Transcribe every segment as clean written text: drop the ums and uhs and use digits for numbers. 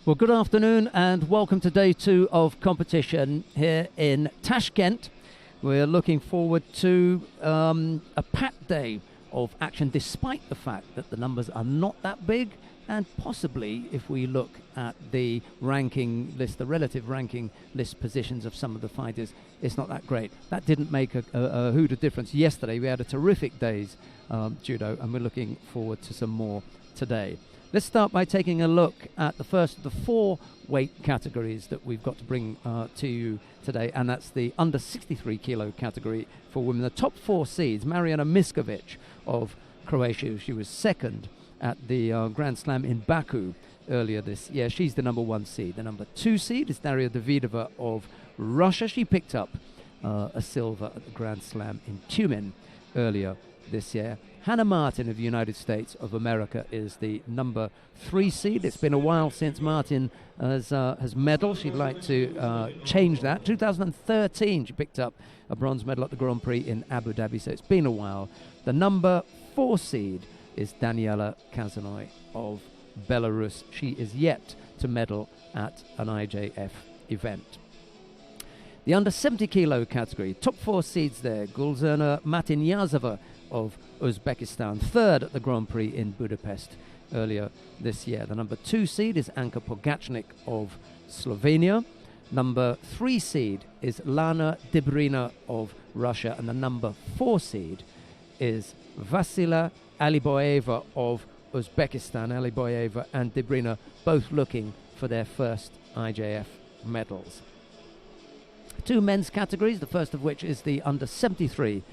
Well, good afternoon and welcome to day 2 of competition here in Tashkent. We're looking forward to a packed day of action, despite the fact that the numbers are not that big, and possibly, if we look at the ranking list, the relative ranking list positions of some of the fighters, it's not that great. That didn't make a hoot of difference yesterday. We had a terrific day's judo, and we're looking forward to some more today. Let's start by taking a look at the first of the 4 weight categories that we've got to bring to you today, and that's the under 63 kilo category for women. The top 4 seeds, Marijana Miskovic of Croatia, she was second at the Grand Slam in Baku earlier this year. She's the number 1 seed. The number 2 seed is Daria Davidova of Russia. She picked up a silver at the Grand Slam in Tumen earlier this year. Hannah Martin of the United States of America is the number 3 seed. It's been a while since Martin has medaled. She'd like to change that. 2013, she picked up a bronze medal at the Grand Prix in Abu Dhabi, so it's been a while. The number 4 seed is Daniela Kazanoy of Belarus. She is yet to medal at an IJF event. The under 70 kilo category, top 4 seeds there. Gulzerna Matinyazova of Uzbekistan, third at the Grand Prix in Budapest earlier this year. The number 2 seed is Anka Pogacnik of Slovenia. Number 3 seed is Lana Dibrina of Russia, and the number 4 seed is Vasila Aliboyeva of Uzbekistan. Aliboyeva and Dibrina both looking for their first IJF medals. 2 men's categories, the first of which is the under 73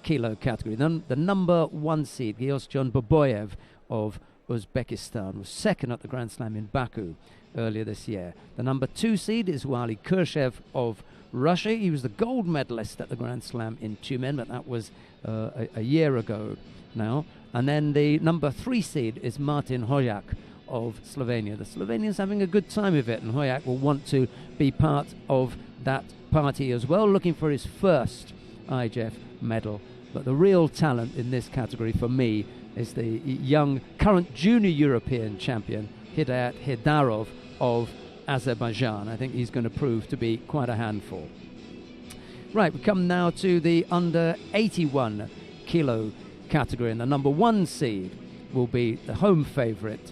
kilo category. The number 1 seed, Gyosjon Boboyev of Uzbekistan, was second at the Grand Slam in Baku earlier this year. The number 2 seed is Wally Kurshev of Russia. He was the gold medalist at the Grand Slam in Tumen, but that was a year ago now. And then the number 3 seed is Martin Hojak of Slovenia. The Slovenians having a good time of it, and Hojak will want to be part of that party as well, looking for his first IJF medal. But the real talent in this category for me is the young current junior European champion Hidayat Hedarov of Azerbaijan. I think he's going to prove to be quite a handful. Right, we come now to the under 81 kilo category, and the number 1 seed will be the home favourite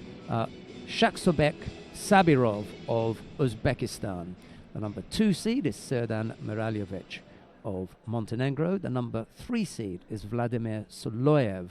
Shaksobek Sabirov of Uzbekistan. The number 2 seed is Serdan Miraljevic of Montenegro. The number 3 seed is Vladimir Suloyev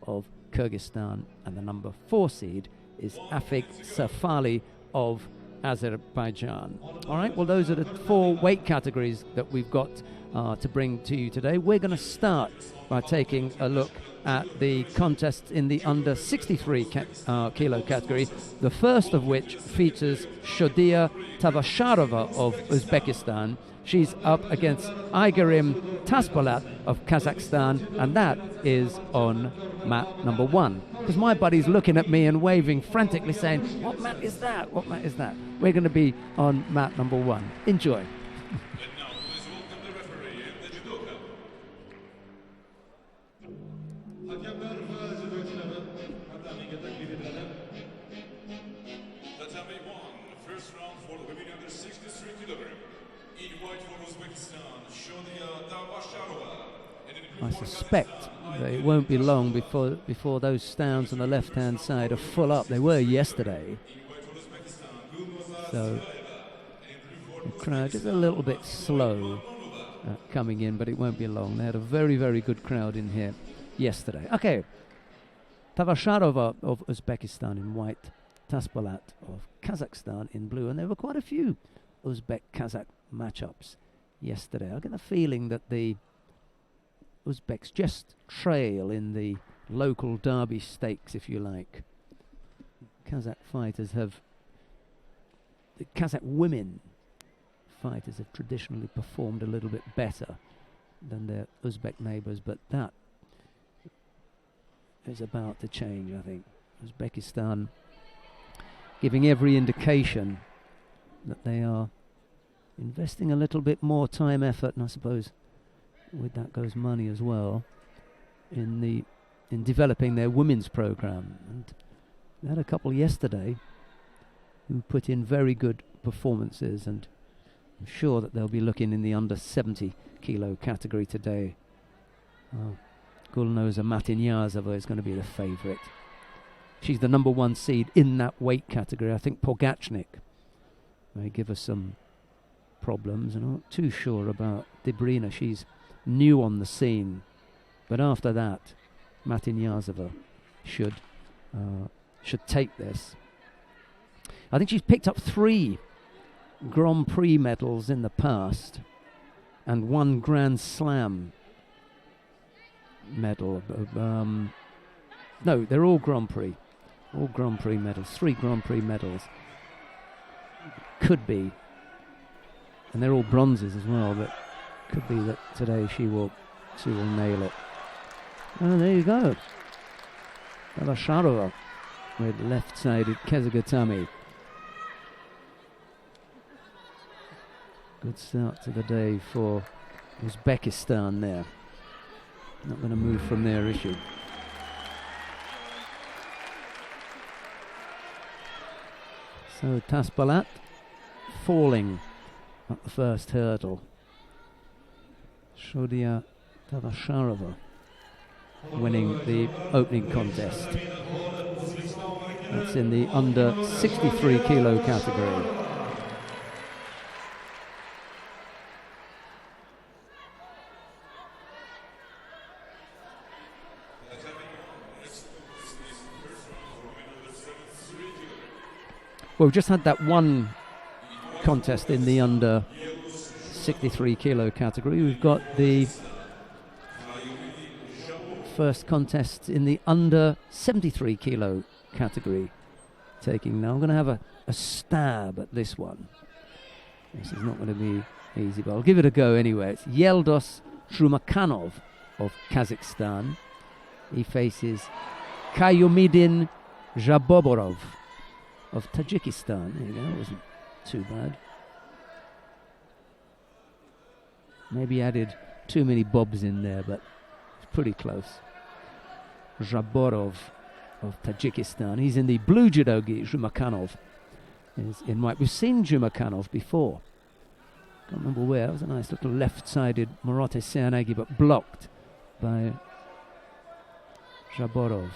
of Kyrgyzstan. And the number 4 seed is Afik Safali of Azerbaijan. All right, well, those are the 4 weight categories that we've got to bring to you today. We're going to start by taking a look at the contest in the under 63 kilo category, the first of which features Shodia Tavasharova of Uzbekistan. She's up against Igarim Taspolat of Kazakhstan, and that is on mat number 1. Because my buddy's looking at me and waving frantically, saying, "What mat is that? What mat is that?" We're going to be on mat number 1. Enjoy. I suspect that it won't be long before those stands on the left-hand side are full up. They were yesterday. So the crowd is a little bit slow coming in, but it won't be long. They had a very, very good crowd in here yesterday. Okay, Tavasharova of Uzbekistan in white, Taspolat of Kazakhstan in blue, and there were quite a few Uzbek-Kazakh matchups yesterday. I get the feeling that the Uzbeks just trail in the local derby stakes, if you like. Kazakh fighters have, the Kazakh women fighters have traditionally performed a little bit better than their Uzbek neighbours, but that is about to change, I think. Uzbekistan giving every indication that they are investing a little bit more time, effort, and I suppose with that goes money as well, in developing their women's programme. And they had a couple yesterday who put in very good performances, and I'm sure that they'll be looking in the under 70 kilo category today. Gulnoza Matinyazova is going to be the favourite. She's the number 1 seed in that weight category. I think Pogachnik may give us some problems. I'm not too sure about Debrina. She's new on the scene. But after that, Matinyazova should take this. I think she's picked up 3 Grand Prix medals in the past and 1 Grand Slam medal. No, they're all Grand Prix. All Grand Prix medals. 3 Grand Prix medals. Could be. And they're all bronzes as well, but could be that today she will nail it. Oh, there you go. Tavasharova with left-sided Kezagatami. Good start to the day for Uzbekistan there. Not going to move from their issue. So Taspolat falling at the first hurdle. Shodia Tavasharova winning the opening contest. That's in the under 63 kilo category. Well, we've just had that one contest in the under 63 kilo category. We've got the first contest in the under 73 kilo category taking now. I'm going to have a stab at this one. This is not going to be easy, but I'll give it a go anyway. It's Yeldos Shumakanov of Kazakhstan. He faces Kayumidin Zhaboborov of Tajikistan. There you go, it wasn't too bad. Maybe added too many bobs in there, but it's pretty close. Zhaborov of Tajikistan. He's in the blue judogi. Zhumakanov is in white. We've seen Zhumakanov before. Can't remember where. It was a nice little left-sided Marote Seanagi, but blocked by Zhaborov.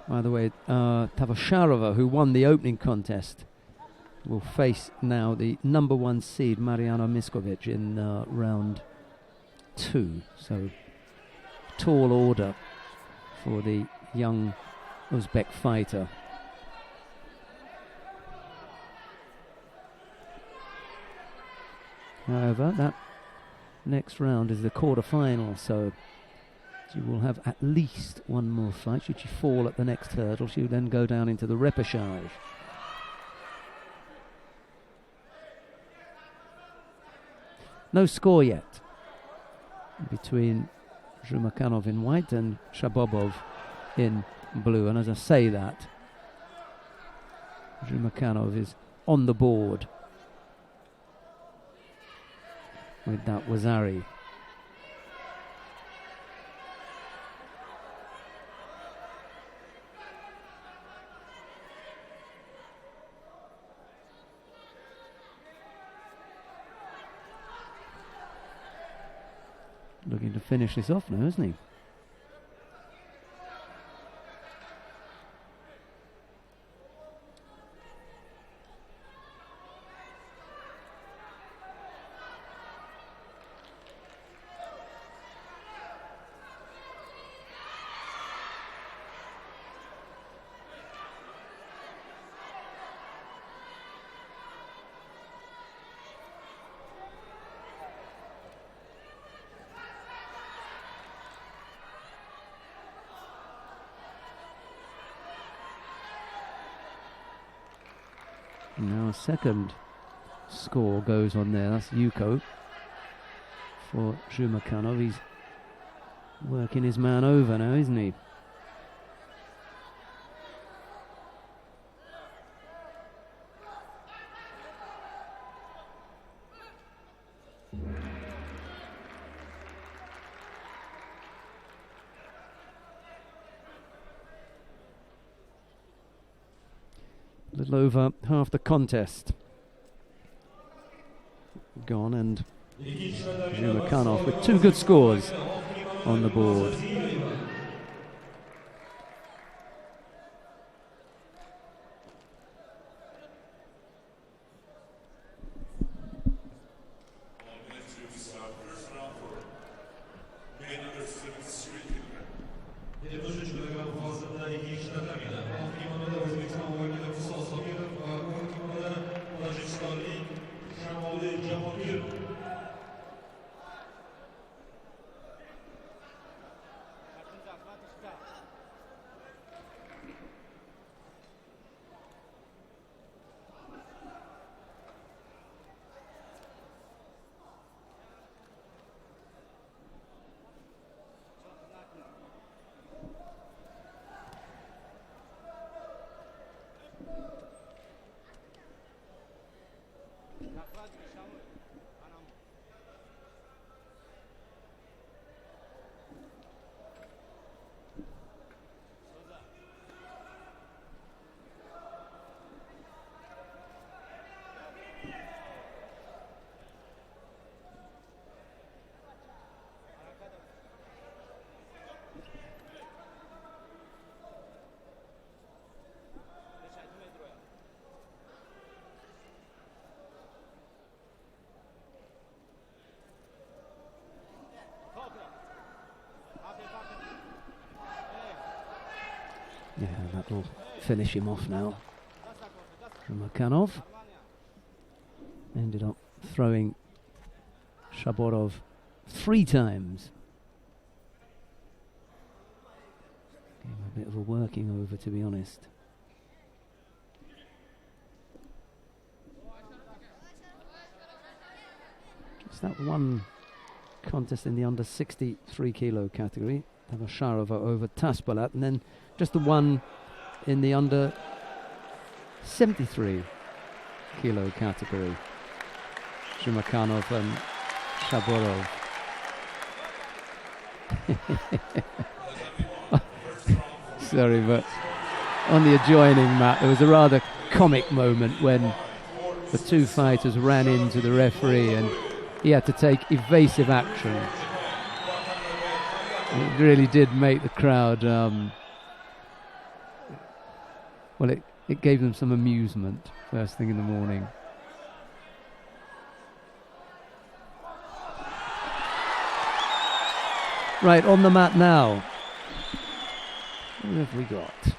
By the way, Tavasharova, who won the opening contest, will face now the number 1 seed, Mariana Miskovic, in round 2. So, tall order for the young Uzbek fighter. However, that next round is the quarter-final, so she will have at least one more fight. Should she fall at the next hurdle, she will then go down into the repechage. No score yet between Zhumakanov in white and Shabobov in blue. And as I say that, Zhumakanov is on the board with that Wazari. Looking to finish this off now, isn't he? Now a second score goes on there. That's Yuko for Shumakanov. He's working his man over now, isn't he? A little over half the contest gone, and Shumakanov with two good scores on the board. Yeah, that'll finish him off now. Shumakanov ended up throwing Shaborov 3 times. Gave him a bit of a working over, to be honest. It's that one contest in the under 63 kilo category. Sharova over Taspalat, and then just the one in the under 73 kilo category. Shumakanov and Shaborov. Sorry, but on the adjoining mat there was a rather comic moment when the two fighters ran into the referee and he had to take evasive action. It really did make the crowd, well, it gave them some amusement first thing in the morning. Right, on the mat now. What have we got?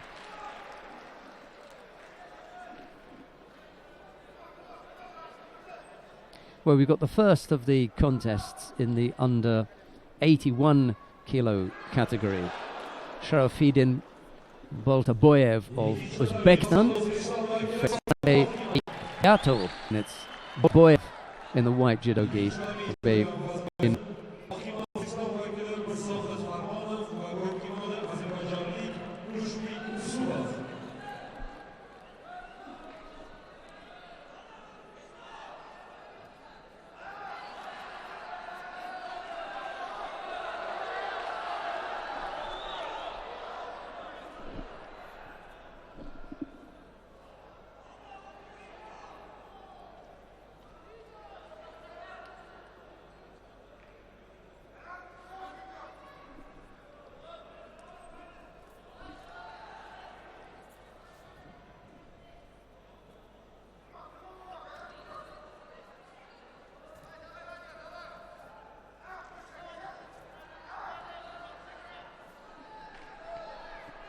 Well, we've got the first of the contests in the under 81 kilo category. Sharafidin Boltaboyev of Uzbekistan. And it's Boyev in the white judo gi. In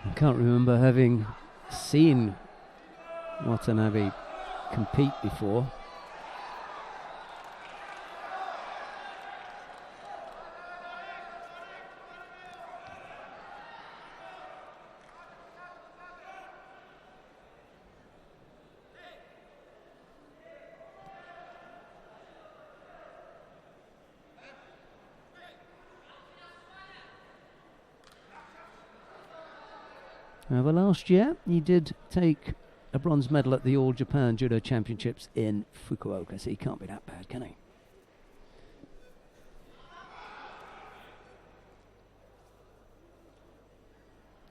I can't remember having seen Watanabe compete before. However, last year he did take a bronze medal at the All Japan Judo Championships in Fukuoka, so he can't be that bad, can he?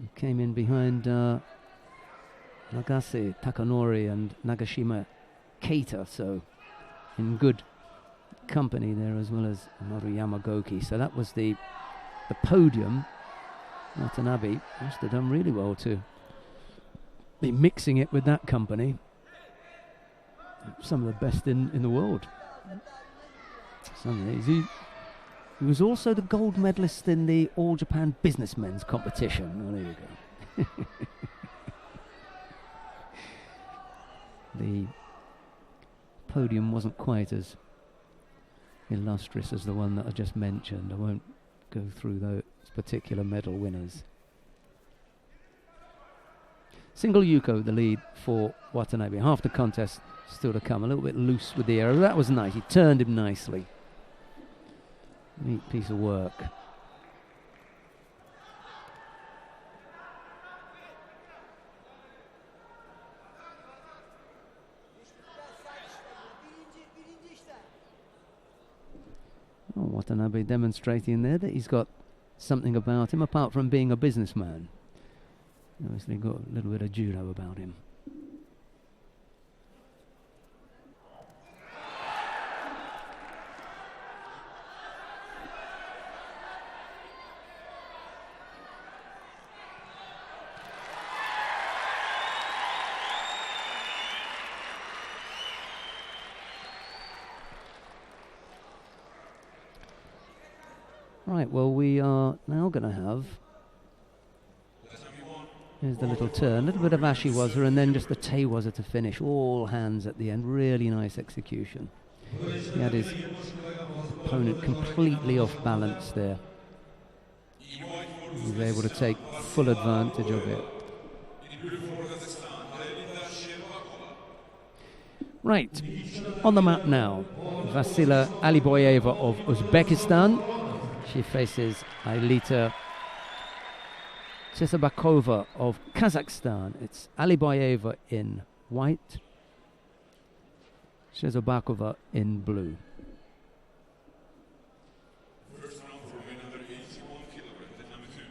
He came in behind Nagase Takanori and Nagashima Keita, so in good company there, as well as Noru Yamagoki. So that was the podium. Watanabe must have done really well to be mixing it with that company. Some of the best in the world. Some of these. He was also the gold medalist in the All Japan Businessmen's competition. Oh, there you go. The podium wasn't quite as illustrious as the one that I just mentioned. I won't go through those particular medal winners. Single Yuko, the lead for Watanabe. Half the contest still to come. A little bit loose with the arrow. That was nice. He turned him nicely. Neat piece of work. Oh, Watanabe demonstrating there that he's got something about him apart from being a businessman. Obviously got a little bit of judo about him. Right, well, we are now going to have, here's the little turn, a little bit of ashiwaza and then just the teiwaza to finish, all hands at the end. Really nice execution. He had his opponent completely off balance there. He was able to take full advantage of it. Right, on the mat now, Vasila Aliboyeva of Uzbekistan. She faces Ailita Tsesabakova of Kazakhstan. It's Aliboyeva in white, Tsesabakova in blue. First round for men under 81 kilograms, that number 2.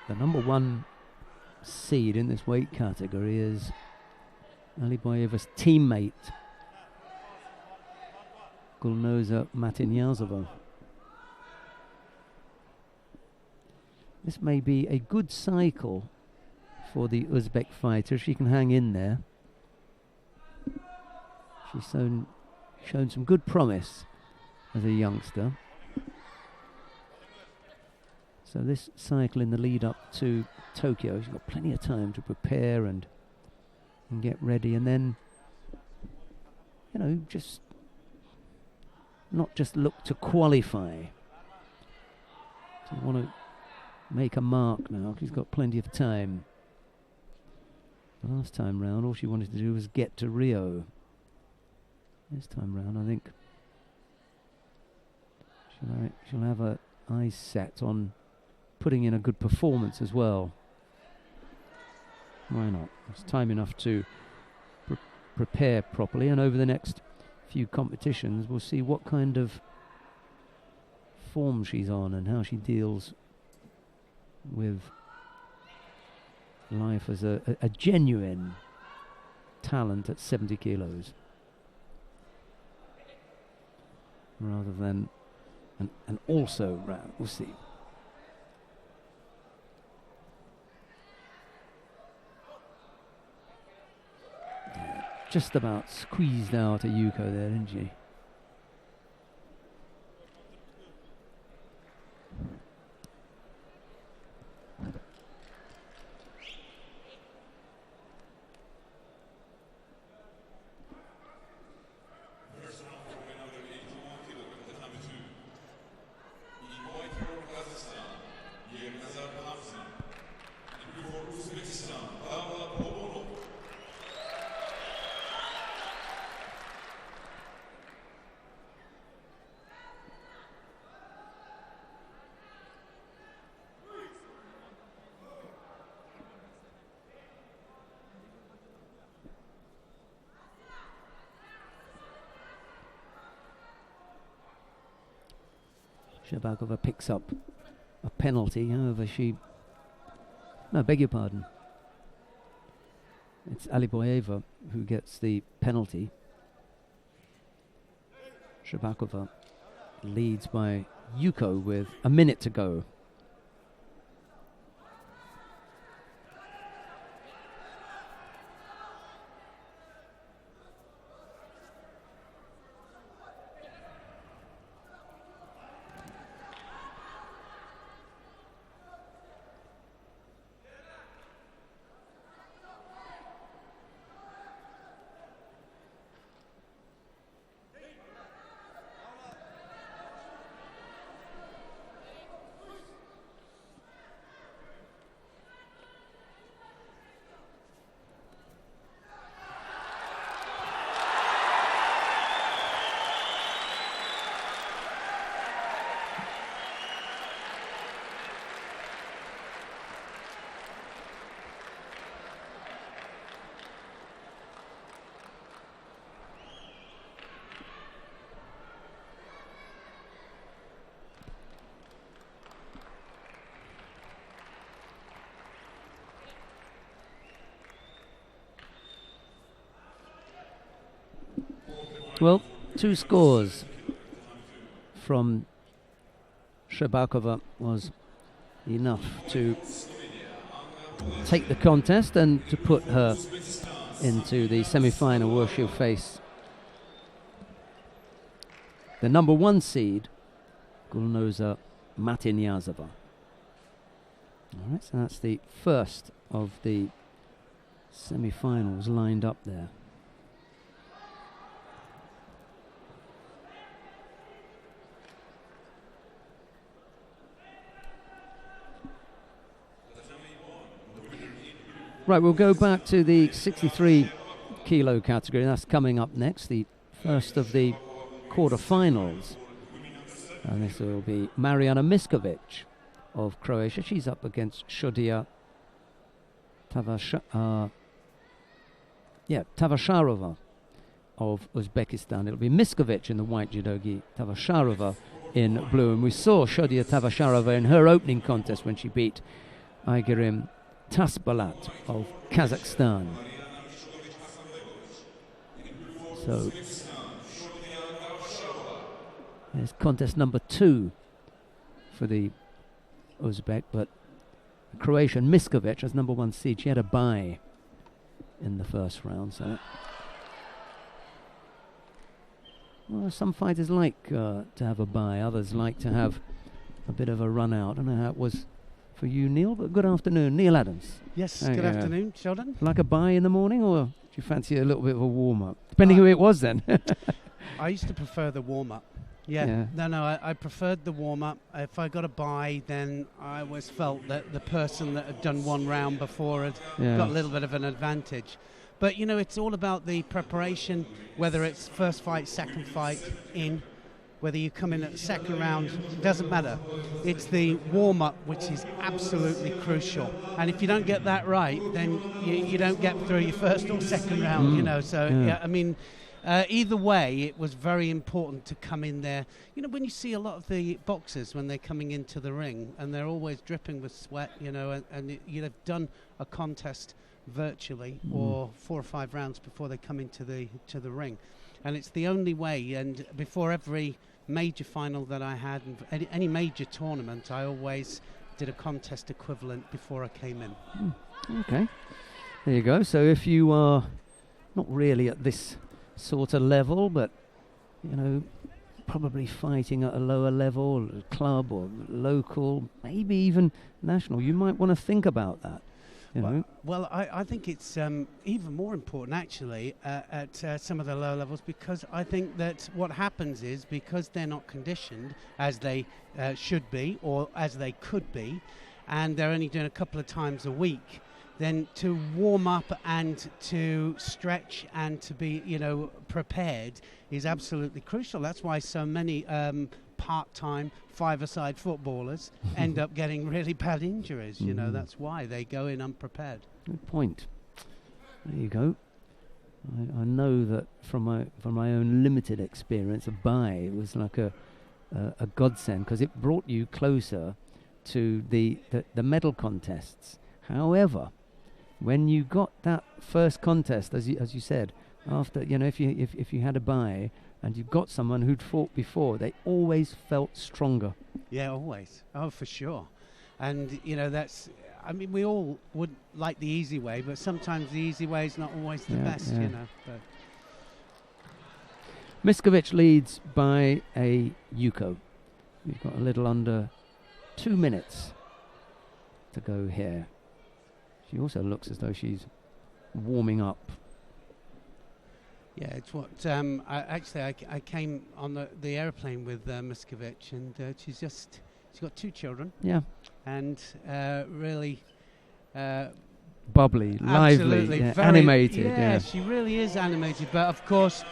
The number 1 seed in this weight category is Aliboyeva's teammate, Gulnoza Matinyazova. This may be a good cycle for the Uzbek fighter. She can hang in there. She's shown some good promise as a youngster. So this cycle in the lead up to Tokyo, she's got plenty of time to prepare and get ready, and then, you know, just not just look to qualify. So you want to make a mark now. She's got plenty of time. The last time round, all she wanted to do was get to Rio. This time round, I think she'll have her eyes set on putting in a good performance as well. Why not? It's time enough to prepare properly, and over the next few competitions we'll see what kind of form she's on and how she deals with life as a genuine talent at 70 kilos rather than an also round. We'll see. Just about squeezed out a Yuko there, didn't she? Shabakova picks up a penalty. However, no, beg your pardon. It's Aliboyeva who gets the penalty. Shabakova leads by Yuko with a minute to go. Well, 2 scores from Shabakova was enough to take the contest and to put her into the semi-final where she'll face the number 1 seed, Gulnoza Matinyazova. All right, so that's the first of the semi-finals lined up there. Right, we'll go back to the 63 kilo category. That's coming up next, the first of the quarterfinals. And this will be Mariana Miskovic of Croatia. She's up against Shodia Tavasharova of Uzbekistan. It'll be Miskovic in the white judogi, Tavasharova in blue. And we saw Shodia Tavasharova in her opening contest when she beat Aigerim Tasbalat of Kazakhstan. So there's contest number 2 for the Uzbek, but the Croatian Miskovic as number 1 seed. She had a bye in the first round, so well, some fighters like to have a bye, others like to have a bit of a run out. I don't know how it was for you, Neil, but good afternoon. Neil Adams. Yes, good afternoon, Sheldon. Like a bye in the morning, or do you fancy a little bit of a warm-up? Depending who it was then. I used to prefer the warm-up. Yeah. No, I preferred the warm-up. If I got a bye, then I always felt that the person that had done 1 round before had got a little bit of an advantage. But, you know, it's all about the preparation, whether it's first fight, second fight, whether you come in at the second round, it doesn't matter. It's the warm-up which is absolutely crucial. And if you don't get that right, then you don't get through your first or second round, you know. So, I mean, either way, it was very important to come in there. You know, when you see a lot of the boxers when they're coming into the ring, and they're always dripping with sweat, you know, and you'd have done a contest virtually or 4 or 5 rounds before they come into the ring. And it's the only way. And before every major final that I had, and any major tournament, I always did a contest equivalent before I came in. Okay, there you go. So if you are not really at this sort of level, but you know, probably fighting at a lower level, club or local, maybe even national, you might want to think about that. Well, I think it's even more important actually at some of the lower levels, because I think that what happens is, because they're not conditioned as they should be or as they could be, and they're only doing a couple of times a week, then to warm up and to stretch and to be, you know, prepared is absolutely crucial. That's why so many part-time five-a-side footballers end up getting really bad injuries. You know, that's why they go in unprepared. Good point. There you go. I know that from my own limited experience, a bye was like a a godsend, because it brought you closer to the medal contests. However, when you got that first contest, as you said, after, you know, if you had a bye and you got someone who'd fought before, they always felt stronger. Yeah, always. Oh, for sure. And, you know, I mean, we all would like the easy way, but sometimes the easy way is not always the best, you know. But Miskovic leads by a Yuko. We've got a little under 2 minutes to go here. She also looks as though she's warming up. Yeah, it's what I came on the airplane with Miskovic, and she's got 2 children. Yeah, and really bubbly, lively, animated. Yeah, she really is animated. But of course,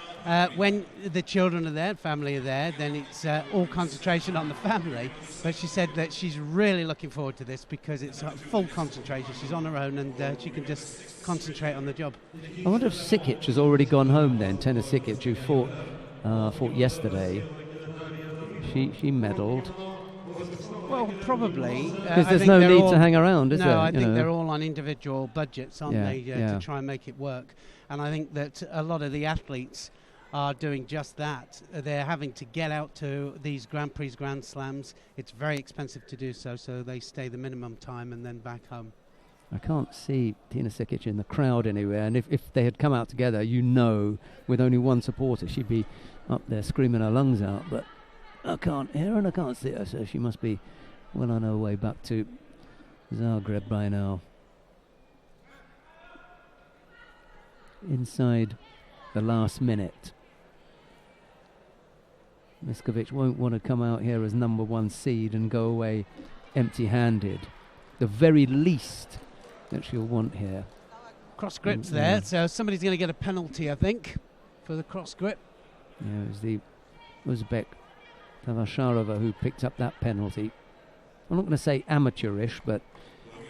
when the children are there, family are there, then it's all concentration on the family. But she said that she's really looking forward to this because it's full concentration. She's on her own, and she can just concentrate on the job. I wonder if Sikic has already gone home then. Tennis Sikic, who fought yesterday. She medalled. Well, probably. Because there's no need to hang around, is there? No, I think they're all on individual budgets, aren't they, yeah. to try and make it work. And I think that a lot of the athletes are doing just that. They're having to get out to these Grand Prix, Grand Slams. It's very expensive to do so they stay the minimum time and then back home. I can't see Tina Sikic in the crowd anywhere, and if they had come out together, you know, with only one supporter, she'd be up there screaming her lungs out, but I can't hear her and I can't see her, so she must be well on her way back to Zagreb by now. Inside the last minute. Miskovic won't want to come out here as number 1 seed and go away empty-handed. The very least that she'll want here. Cross grip's there, so somebody's going to get a penalty, I think, for the cross grip. Yeah, it was the Uzbek Tavasharova who picked up that penalty. I'm not going to say amateurish, but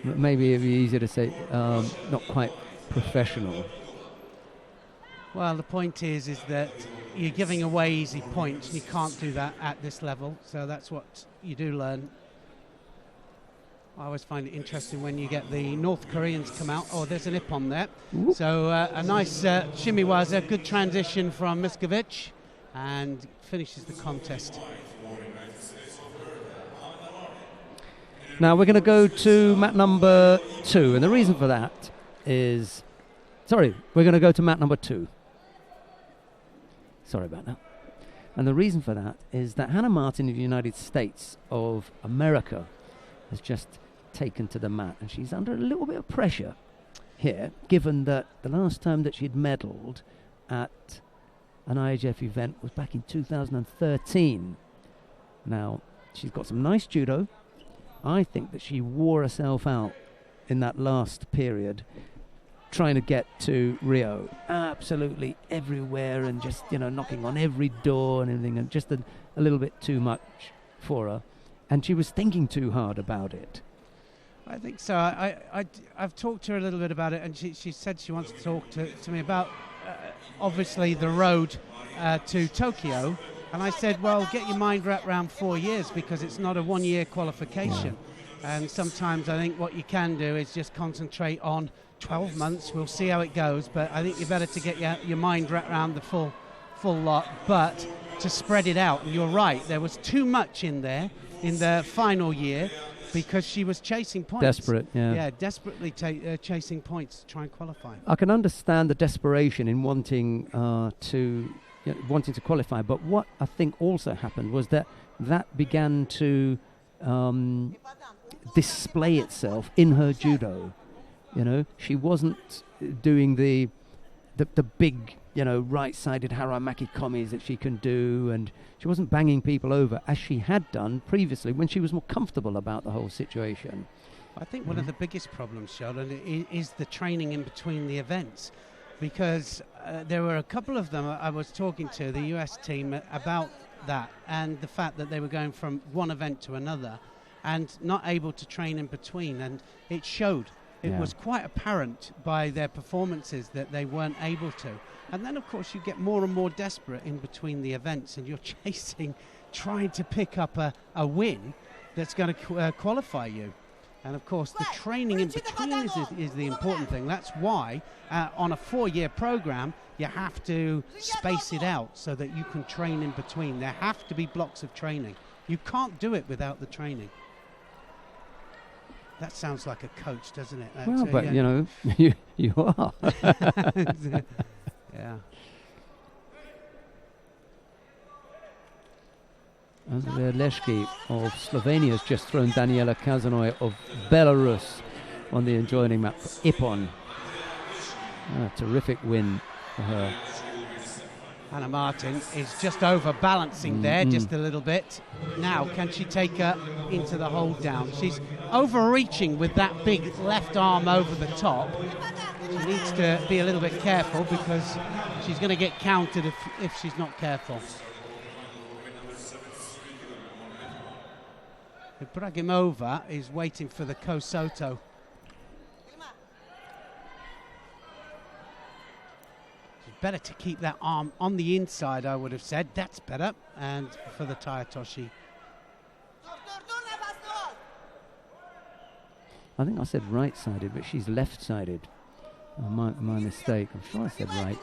maybe it'd be easier to say not quite professional. Well, the point is that you're giving away easy points. You can't do that at this level, so that's what you do learn. I always find it interesting when you get the North Koreans come out. Oh, there's an ippon there. Ooh. So a nice shimiwaza, good transition from Miskovic, and finishes the contest. Now we're going to go to mat number 2, and the reason for that is... Sorry, we're going to go to mat number 2. Sorry about that. And the reason for that is that Hannah Martin of the United States of America has just taken to the mat, and she's under a little bit of pressure here, given that the last time that she'd medalled at an IHF event was back in 2013. Now, she's got some nice judo. I think that she wore herself out in that last period trying to get to Rio. Absolutely everywhere, and just, you know, knocking on every door and everything, and just a little bit too much for her. And she was thinking too hard about it. I think so. I've talked to her a little bit about it, and she said she wants to talk to me about, obviously, the road to Tokyo. And I said, well, get your mind wrapped around 4 years, because it's not a one-year qualification. Yeah. And sometimes I think what you can do is just concentrate on 12 months. We'll see how it goes. But I think you're better to get your mind wrapped around the full lot, but to spread it out. And you're right, there was too much in there in the final year, because she was chasing points. Desperate, yeah. Yeah, desperately chasing points to try and qualify. I can understand the desperation in wanting to qualify, but what I think also happened was that began to display itself in her judo. You know, she wasn't doing the big, you know, right-sided haramaki komis that she can do, and she wasn't banging people over as she had done previously when she was more comfortable about the whole situation. I think one of the biggest problems, Sheldon, is the training in between the events, because there were a couple of them I was talking to, the US team, about that, and the fact that they were going from one event to another and not able to train in between, and it showed. It was quite apparent by their performances that they weren't able to. And then, of course, you get more and more desperate in between the events, and you're chasing, trying to pick up a win that's going to qualify you. And, of course, the training in between is the important thing. That's why, on a 4-year program, you have to space it out so that you can train in between. There have to be blocks of training. You can't do it without the training. That sounds like a coach, doesn't it? That's, well, but, yeah. you know, you are. Yeah. Andrea Leszki of Slovenia has just thrown Daniela Kazanoy of Belarus on the adjoining map for Ippon. A terrific win for her. Anna Martin is just overbalancing there just a little bit. Now, can she take her into the hold down? She's overreaching with that big left arm over the top. She needs to be a little bit careful because she's going to get countered if she's not careful. Ibragimova is waiting for the Kosoto. It's better to keep that arm on the inside, I would have said. That's better. And for the Tayatoshi. I think I said right-sided, but she's left-sided. Oh, my mistake. I'm sure I said right.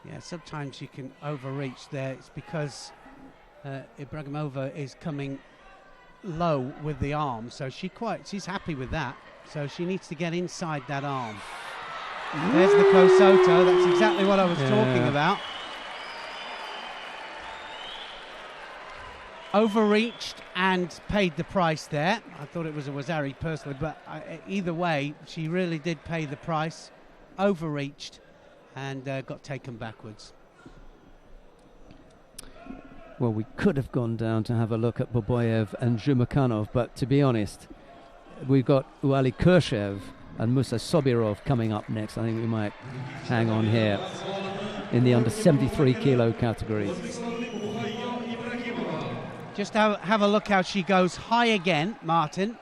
Yeah, sometimes you can overreach there. It's because Ibragimova is coming low with the arm, so she's happy with that. So she needs to get inside that arm. There's the Kosoto. That's exactly what I was talking about. Overreached and paid the price there. I thought it was a Wazari personally, but either way, she really did pay the price. Overreached and got taken backwards. Well, we could have gone down to have a look at Boboyev and Zhumakanov, but to be honest, we've got Uali Kershev and Musa Sobirov coming up next. I think we might hang on here in the under 73 kilo category. Just have a look how she goes high again, Martin,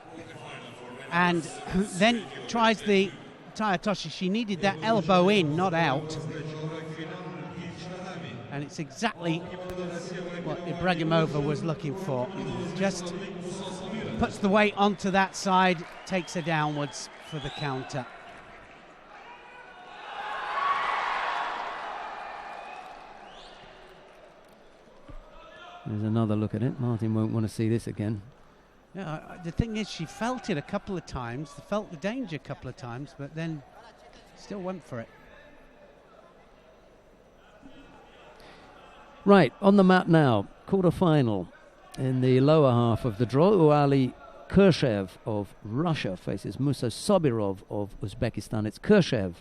and then tries the Tayatoshi. She needed that elbow in, not out. And it's exactly what Ibragimova was looking for. Just puts the weight onto that side, takes her downwards for the counter. There's another look at it. Martin won't want to see this again. Yeah, the thing is, she felt it a couple of times, felt the danger a couple of times, but then still went for it. Right, on the mat now, quarter-final. In the lower half of the draw, Uali Kershev of Russia faces Musa Sobirov of Uzbekistan. It's Kershev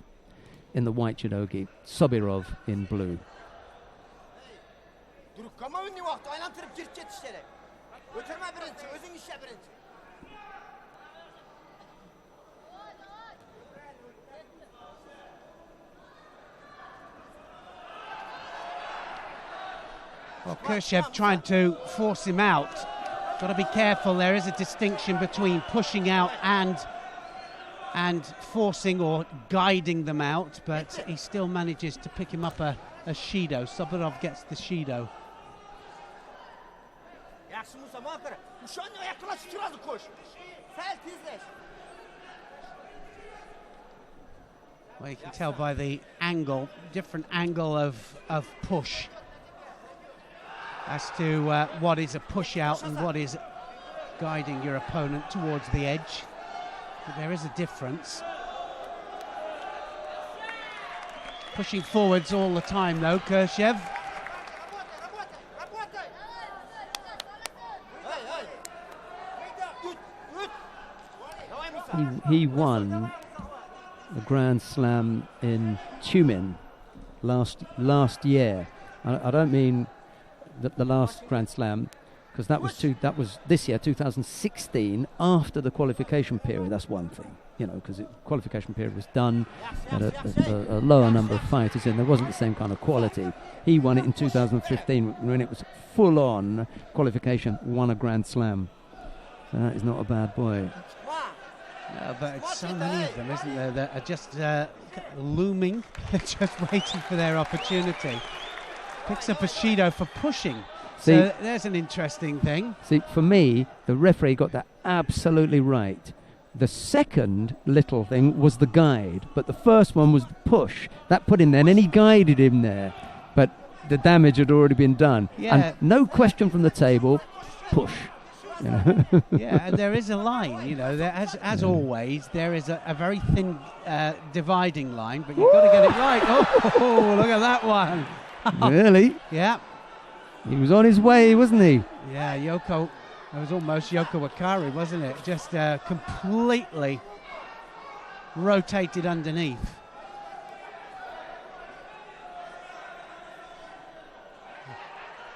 in the white judogi, Sobirov in blue. Well, Kershev trying to force him out. Got to be careful. There is a distinction between pushing out and forcing or guiding them out, but he still manages to pick him up a Shido. Sobirov gets the Shido. Well, you can tell by the angle, different angle of push as to what is a push out and what is guiding your opponent towards the edge. But there is a difference. Pushing forwards all the time though, Kershev. He won the Grand Slam in Tumin last year. I don't mean the last Grand Slam, because that was this year, 2016, after the qualification period. That's one thing, you know, because the qualification period was done at a lower number of fighters, and there wasn't the same kind of quality. He won it in 2015 when it was full-on qualification, won a Grand Slam. That is not a bad boy. No, but it's so many of them, isn't there, that are just looming, just waiting for their opportunity. Picks up a Shido for pushing. See, so there's an interesting thing. See, for me, the referee got that absolutely right. The second little thing was the guide, but the first one was the push. That put him there, and then he guided him there. But the damage had already been done. Yeah. And no question from the table, push. You know? Yeah, and there is a line, you know, there, as always, there is a very thin dividing line, but you've got to get it right. Oh, look at that one. Really? Yeah. He was on his way, wasn't he? Yeah, Yoko, that was almost Yoko Wakari, wasn't it? Just completely rotated underneath.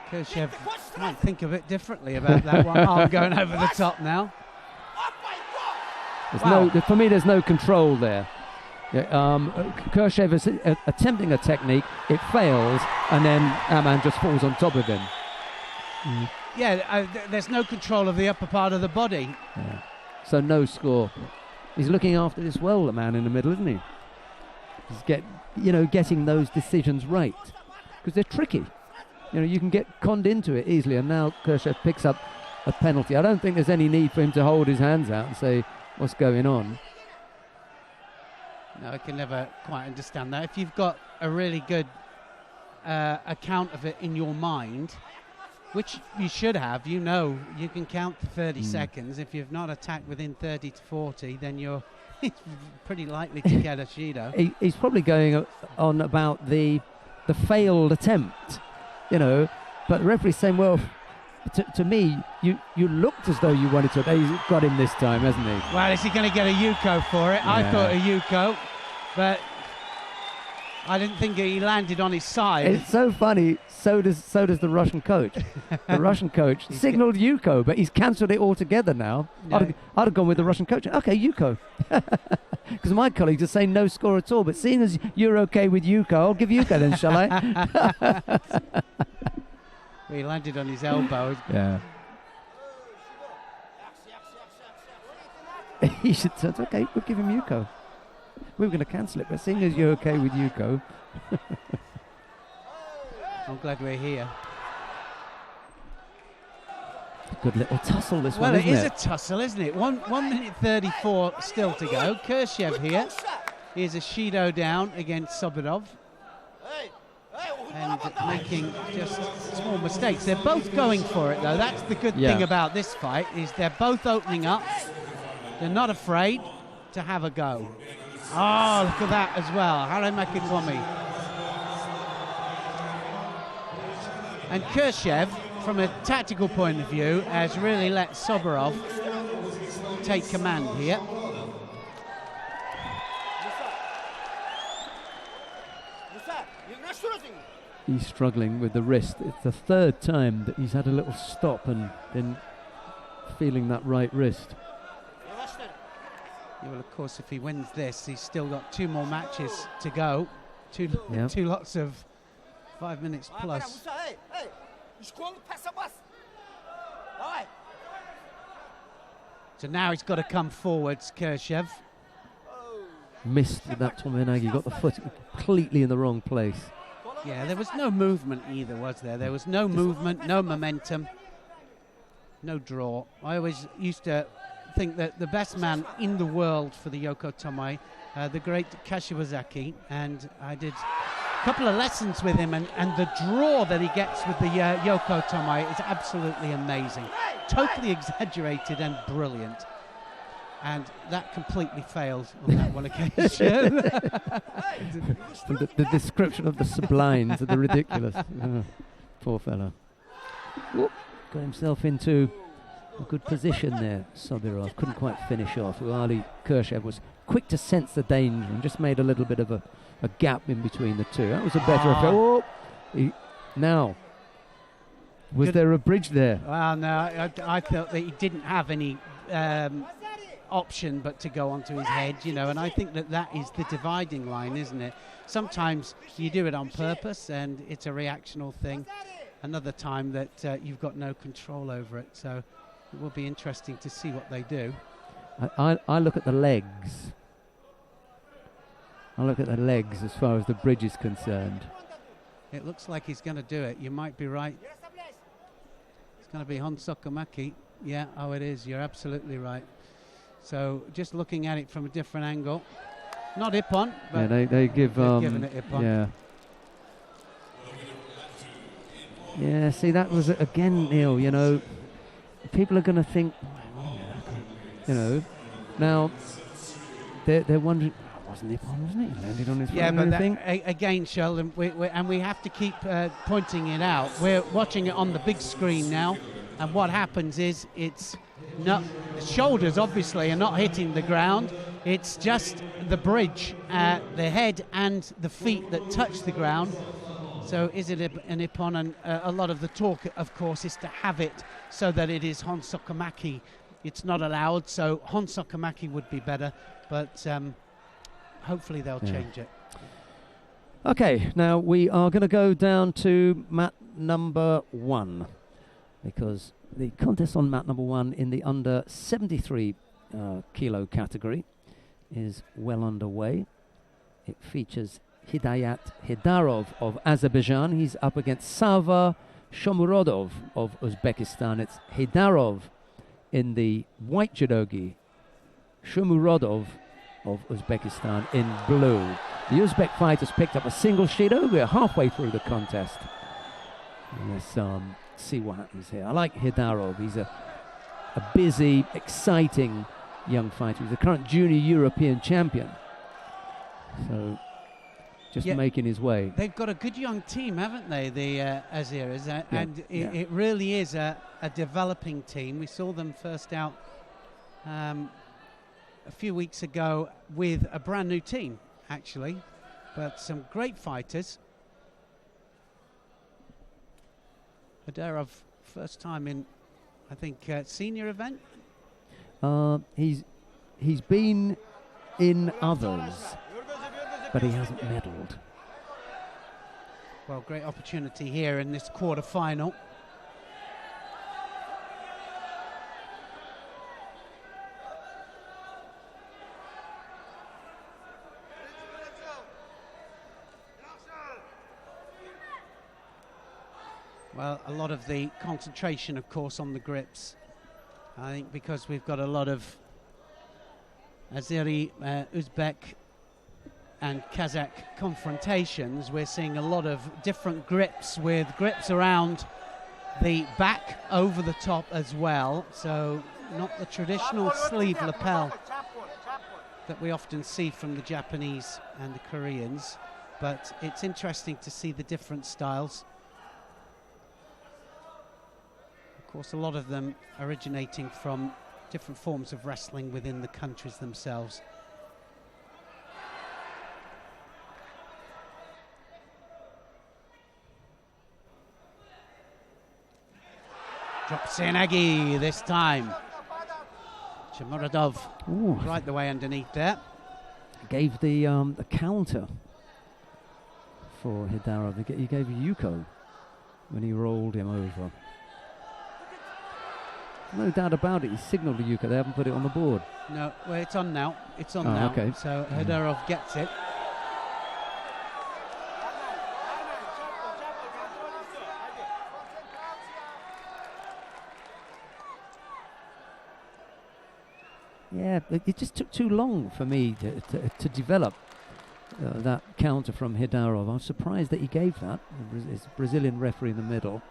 Khrushchev might think of it differently about that one arm going over the top now. For me, there's no control there. Khrushchev is attempting a technique, it fails, and then Aman just falls on top of him. Yeah, there's no control of the upper part of the body. Yeah. So no score. He's looking after this well, the man in the middle, isn't he? He's getting those decisions right, because they're tricky. You know, you can get conned into it easily, and now Khrushchev picks up a penalty. I don't think there's any need for him to hold his hands out and say, what's going on? No, I can never quite understand that. If you've got a really good account of it in your mind, which you should have, you know, you can count to 30 seconds. If you've not attacked within 30 to 40, then you're pretty likely to get a Shido. He's probably going on about the failed attempt. You know, but the referee's saying, well, to me, you looked as though you wanted to. He's got him this time, hasn't he? Well, is he going to get a Yuko for it? Yeah. I thought a Yuko, but I didn't think he landed on his side. It's so funny. So does the Russian coach. The Russian coach signalled Yuko, but he's cancelled it altogether now. No. I'd have gone with the Russian coach. Okay, Yuko. Because my colleagues are saying no score at all. But seeing as you're okay with Yuko, I'll give Yuko then, shall I? Well, he landed on his elbow. Yeah. He should say, okay, we'll give him Yuko. We were going to cancel it, but seeing as you're okay with Yuko... I'm glad we're here. Good little tussle, this one, isn't it? Well, it is a tussle, isn't it? 1 minute 34 still to go. Khrushchev here. Here's a Shido down against Sobirov. And making just small mistakes. They're both going for it, though. That's the good thing about this fight, is they're both opening up. They're not afraid to have a go. Oh, look at that as well. Hare Makikomi. And Khrushchev, from a tactical point of view, has really let Sobirov take command here. He's struggling with the wrist. It's the third time that he's had a little stop and then feeling that right wrist. Yeah, well, of course, if he wins this, he's still got 2 more matches to go. Two lots of 5 minutes plus. So now he's got to come forwards, Khrushchev. Missed that Tomoyanagi, got the foot completely in the wrong place. Yeah, there was no movement either, was there? There was no movement, no momentum, no draw. I always used to think that the best man in the world for the Yoko Tomoe, the great Kashiwazaki, and I did a couple of lessons with him, and the draw that he gets with the Yoko Tomoe is absolutely amazing. Totally exaggerated and brilliant. And that completely failed on that one occasion. the description of the sublime to the ridiculous. Oh, poor fella. Whoop, got himself into a good position there, Sobirov. Couldn't quite finish off. Ali Khrushchev was quick to sense the danger and just made a little bit of a gap in between the two. That was a better effect. Oh, now, was there a bridge there? Well, no, I felt that he didn't have any option but to go onto his head, you know, and I think that is the dividing line, isn't it? Sometimes you do it on purpose and it's a reactional thing. Another time that you've got no control over it. So It will be interesting to see what they do. I look at the legs. I look at the legs as far as the bridge is concerned. It looks like he's going to do it. You might be right. It's going to be Honsokamaki. Yeah, oh, it is. You're absolutely right. So just looking at it from a different angle. Not Ippon, but yeah, they give given it Ippon. Yeah. Yeah, see, that was again, Neil, you know, people are going to think, you know, now they're wondering, wasn't Ippon, wasn't it? He landed on his yeah, but again, Sheldon, we have to keep pointing it out. We're watching it on the big screen now, and what happens is it's not, the shoulders obviously are not hitting the ground. It's just the bridge, the head and the feet that touch the ground. So is it an Ippon? And a lot of the talk, of course, is to have it so that it is Honsokamaki. It's not allowed, so Honsokamaki would be better, but hopefully they'll change it. Okay, now we are going to go down to mat number 1, because the contest on mat number 1 in the under 73 kilo category is well underway. It features Hidayat Hedarov of Azerbaijan. He's up against Sava Shomurodov of Uzbekistan. It's Hedarov in the white judogi, Shomurodov of Uzbekistan in blue. The Uzbek fighters picked up a single sheet. We're halfway through the contest. Let's see what happens here. I like Hedarov. He's a busy, exciting young fighter. He's the current junior European champion. So just making his way. They've got a good young team, haven't they, the Azeris? And it really is a developing team. We saw them first out a few weeks ago with a brand new team, actually. But some great fighters. Hedarov, first time in, I think, senior event? He's been in others, but he hasn't medalled. Well, great opportunity here in this quarter-final. Well, a lot of the concentration, of course, on the grips. I think because we've got a lot of Azeri, Uzbek and Kazakh confrontations, we're seeing a lot of different grips, with grips around the back, over the top as well. So not the traditional sleeve lapel that we often see from the Japanese and the Koreans, but it's interesting to see the different styles. Of course, a lot of them originating from different forms of wrestling within the countries themselves. Drops Senagi this time. Shomurodov right the way underneath there. Gave the counter for Hedarov. He gave Yuko when he rolled him over. No doubt about it. He signalled to Yuka. They haven't put it on the board. No, well, it's on now. It's on now. Okay. So Hedarov gets it. Yeah, it just took too long for me to develop that counter from Hedarov. I was surprised that he gave that. It's Brazilian referee in the middle.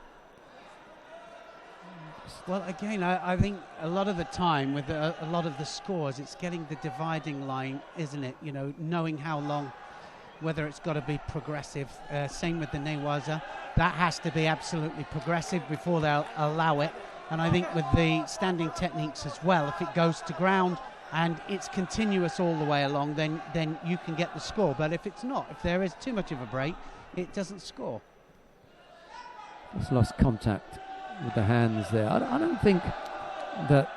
Well, again, I think a lot of the time with a lot of the scores, it's getting the dividing line, isn't it? You know, knowing how long, whether it's got to be progressive. Same with the Newaza. That has to be absolutely progressive before they'll allow it. And I think with the standing techniques as well, if it goes to ground and it's continuous all the way along, then you can get the score. But if it's not, if there is too much of a break, it doesn't score. He's lost contact with the hands there. I don't think that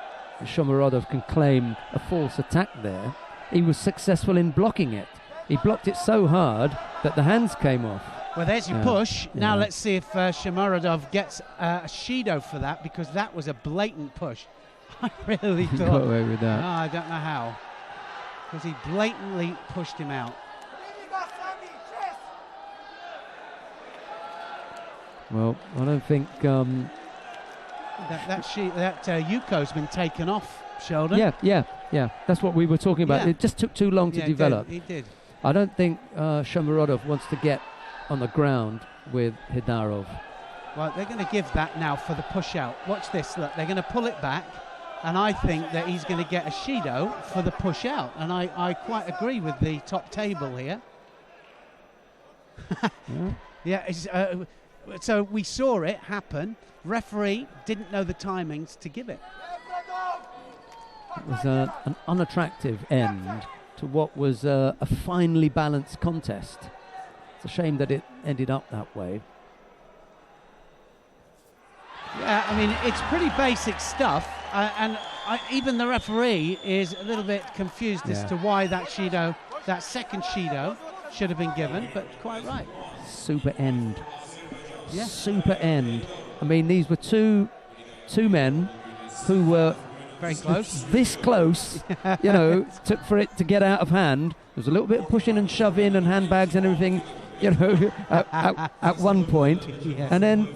Shomurodov can claim a false attack there. He was successful in blocking it. He blocked it so hard that the hands came off. Well, there's your push. Now let's see if Shomurodov gets a Shido for that, because that was a blatant push. I really thought. Got away with that. No, I don't know how. Because he blatantly pushed him out. Well, I don't think... that Yuko's been taken off, Sheldon. Yeah. That's what we were talking about. Yeah. It just took too long to develop. It did. I don't think Shomurodov wants to get on the ground with Hidarov. Well, they're going to give that now for the push out. Watch this. Look, they're going to pull it back, and I think that he's going to get a Shido for the push out. And I quite agree with the top table here. So we saw it happen. Referee didn't know the timings to give it. It was an unattractive end to what was a finely balanced contest. It's a shame that it ended up that way. Yeah, I mean, it's pretty basic stuff, and even the referee is a little bit confused as to why that second Shido should have been given, but quite right. Super end. Yeah. Super end. I mean, these were two men who were very close. This close, took for it to get out of hand. There was a little bit of pushing and shoving and handbags and everything, at one point. Yeah. And then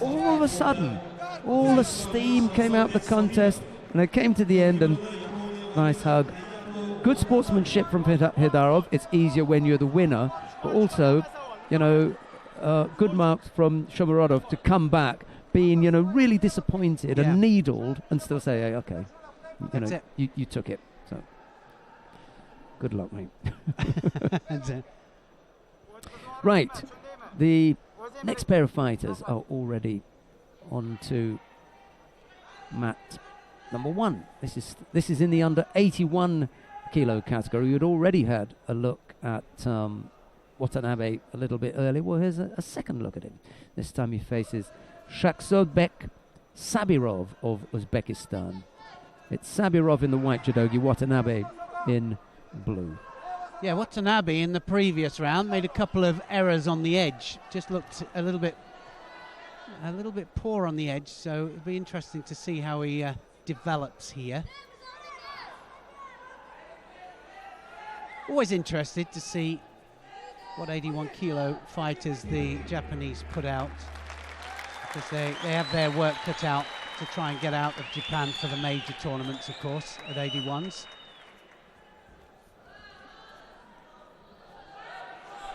all of a sudden, all the steam came out of the contest, and it came to the end, and nice hug. Good sportsmanship from Hidarov. It's easier when you're the winner, but also, good marks from Shomurodov to come back, being, really disappointed and needled, and still say, hey, okay, you took it. So, good luck, mate. Right, the next pair of fighters are already on to mat number 1. This is in the under 81 kilo category. You'd already had a look at Watanabe a little bit earlier. Well, here's a second look at him. This time he faces Shakhsodbek Sabirov of Uzbekistan. It's Sabirov in the white judogi, Watanabe in blue. Yeah, Watanabe in the previous round made a couple of errors on the edge. Just looked a little bit poor on the edge, so it'll be interesting to see how he develops here. Always interested to see what 81 kilo fighters the Japanese put out, because they have their work cut out to try and get out of Japan for the major tournaments, of course, at 81s.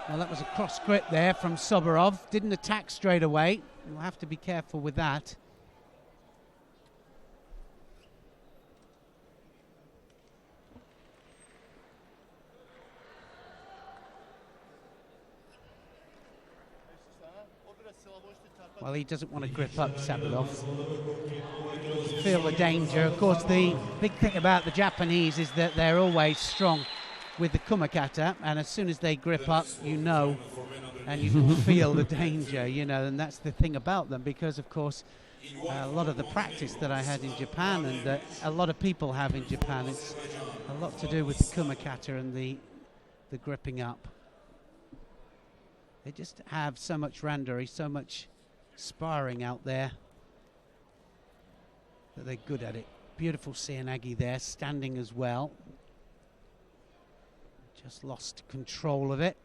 Well, that was a cross grip there from Soborov. Didn't attack straight away. You'll have to be careful with that. Well, he doesn't want to grip up Sabirov. Feel the danger. Of course, the big thing about the Japanese is that they're always strong with the kumakata, and as soon as they grip up, and you can feel the danger, and that's the thing about them, because, of course, a lot of the practice that I had in Japan, and that a lot of people have in Japan, it's a lot to do with the kumakata and the gripping up. They just have so much randori, so much sparring out there, that they're good at it. Beautiful Seoinage there, standing as well. Just lost control of it.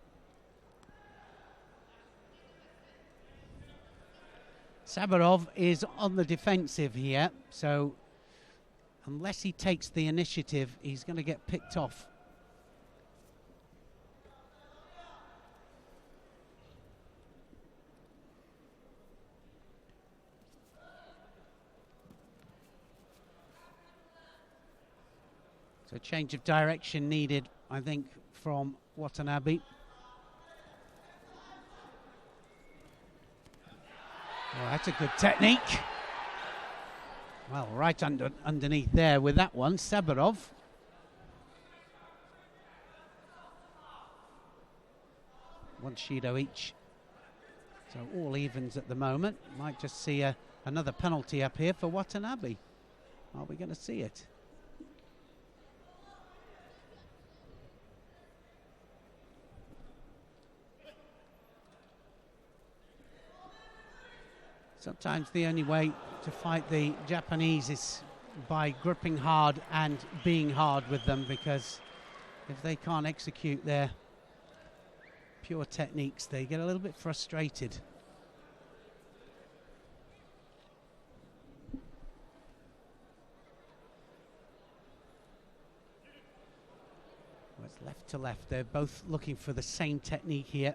Sabirov is on the defensive here, so unless he takes the initiative, he's going to get picked off. So change of direction needed, I think, from Watanabe. Oh, that's a good technique. Well, right underneath there with that one, Sabirov. One Shido each. So all evens at the moment. Might just see another penalty up here for Watanabe. Are we going to see it? Sometimes the only way to fight the Japanese is by gripping hard and being hard with them, because if they can't execute their pure techniques, they get a little bit frustrated. Well, it's left to left. They're both looking for the same technique here.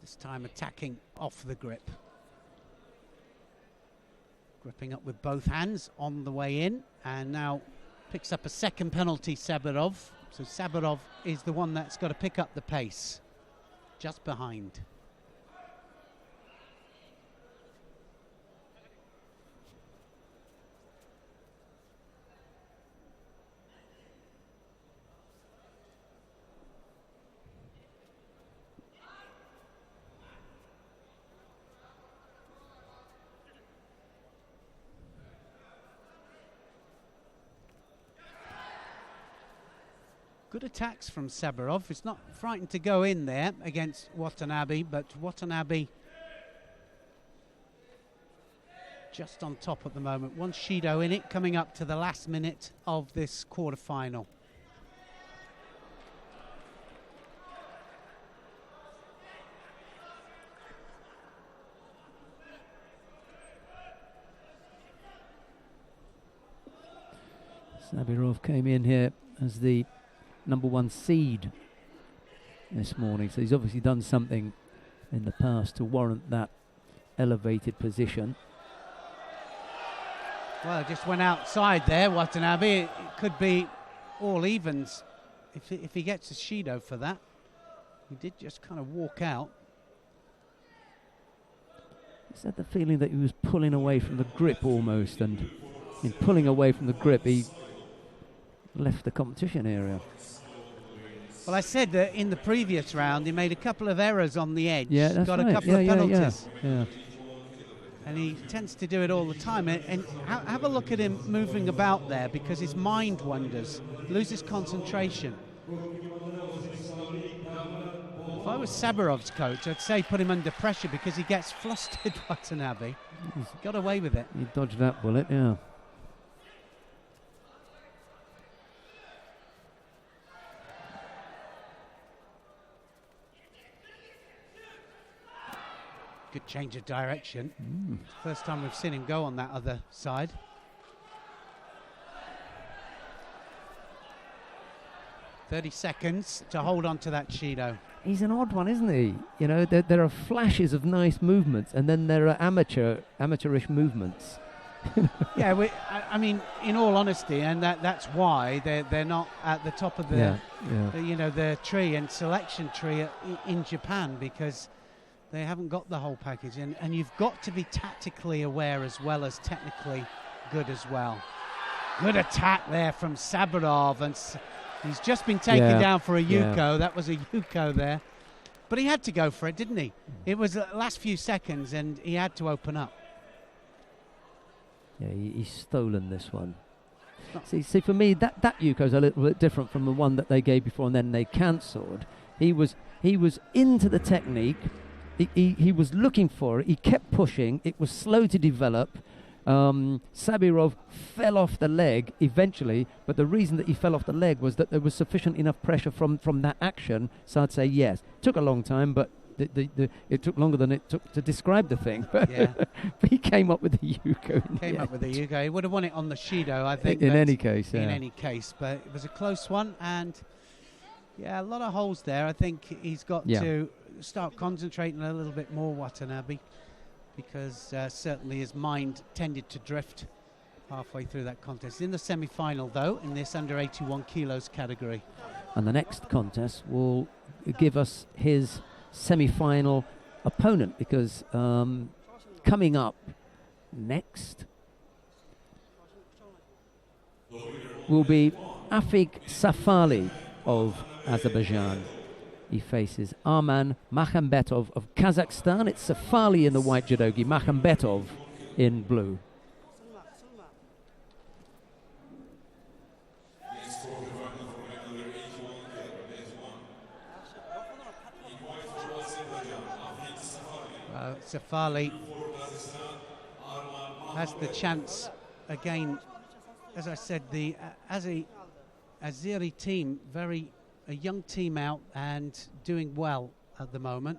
This time attacking off the grip. Gripping up with both hands on the way in, and now picks up a second penalty, Sabirov. So Sabirov is the one that's got to pick up the pace, just behind. Good attacks from Sabirov. It's not frightened to go in there against Watanabe, but Watanabe just on top at the moment. One Shido in it, coming up to the last minute of this quarter-final. Sabirov came in here as the #1 seed this morning, so he's obviously done something in the past to warrant that elevated position. Well, just went outside there, Watanabe. It could be all evens if he gets a Shido for that. He did just kind of walk out. Is that the feeling that he was pulling away from the grip almost, and in pulling away from the grip he left the competition area? Well, I said that in the previous round he made a couple of errors on the edge. Yeah, that's got right. a couple of penalties. Yeah. And he tends to do it all the time. And have a look at him moving about there, because his mind wanders, loses concentration. If I was Sabirov's coach, I'd say put him under pressure, because he gets flustered, Watanabe. He's got away with it. He dodged that bullet, yeah. Good change of direction. First time we've seen him go on that other side. "30 seconds to hold on to that Shido." He's an odd one, isn't he? You know, there are flashes of nice movements, and then there are amateurish movements. Yeah, I mean, in all honesty, and that's why they're not at the top of the the tree and selection tree in Japan, because they haven't got the whole package, and you've got to be tactically aware as well as technically good as well. Good attack there from Sabirov, and he's just been taken down for a Yuko. That was a Yuko there, but he had to go for it, didn't he? It was the last few seconds, and he had to open up. Yeah, he's stolen this one. See, for me, that Yuko's a little bit different from the one that they gave before and then they cancelled. He was into the technique. He was looking for it. He kept pushing. It was slow to develop. Sabirov fell off the leg eventually, but the reason that he fell off the leg was that there was sufficient enough pressure from that action. So I'd say yes. Took a long time, but it took longer than it took to describe the thing. Yeah. But he came up with the Yuko. Came up with the Yuko. He would have won it on the Shido, I think. In any case, In any case, but it was a close one, and yeah, a lot of holes there. I think he's got to start concentrating a little bit more, Watanabe, because certainly his mind tended to drift halfway through that contest. In the semi-final, though, in this under 81 kilos category. And the next contest will give us his semi-final opponent, because coming up next will be Afig Safali of Azerbaijan. He faces Arman Makhambetov of Kazakhstan. It's Safali in the white judogi, Makhambetov in blue. Safali has the chance again. As I said, the Azeri team, a young team out and doing well at the moment,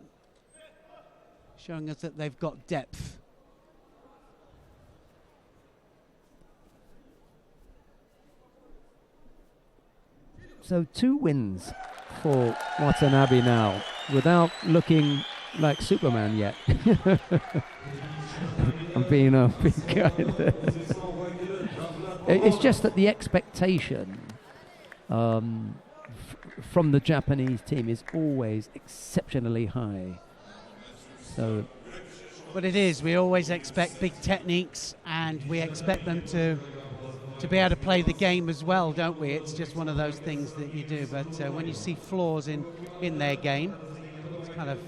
showing us that they've got depth. So 2 wins for Watanabe now, without looking like Superman yet. I'm being kind. It's just that the expectation from the Japanese team is always exceptionally high. So, but it is. We always expect big techniques, and we expect them to be able to play the game as well, don't we? It's just one of those things that you do. But when you see flaws in their game, it's kind of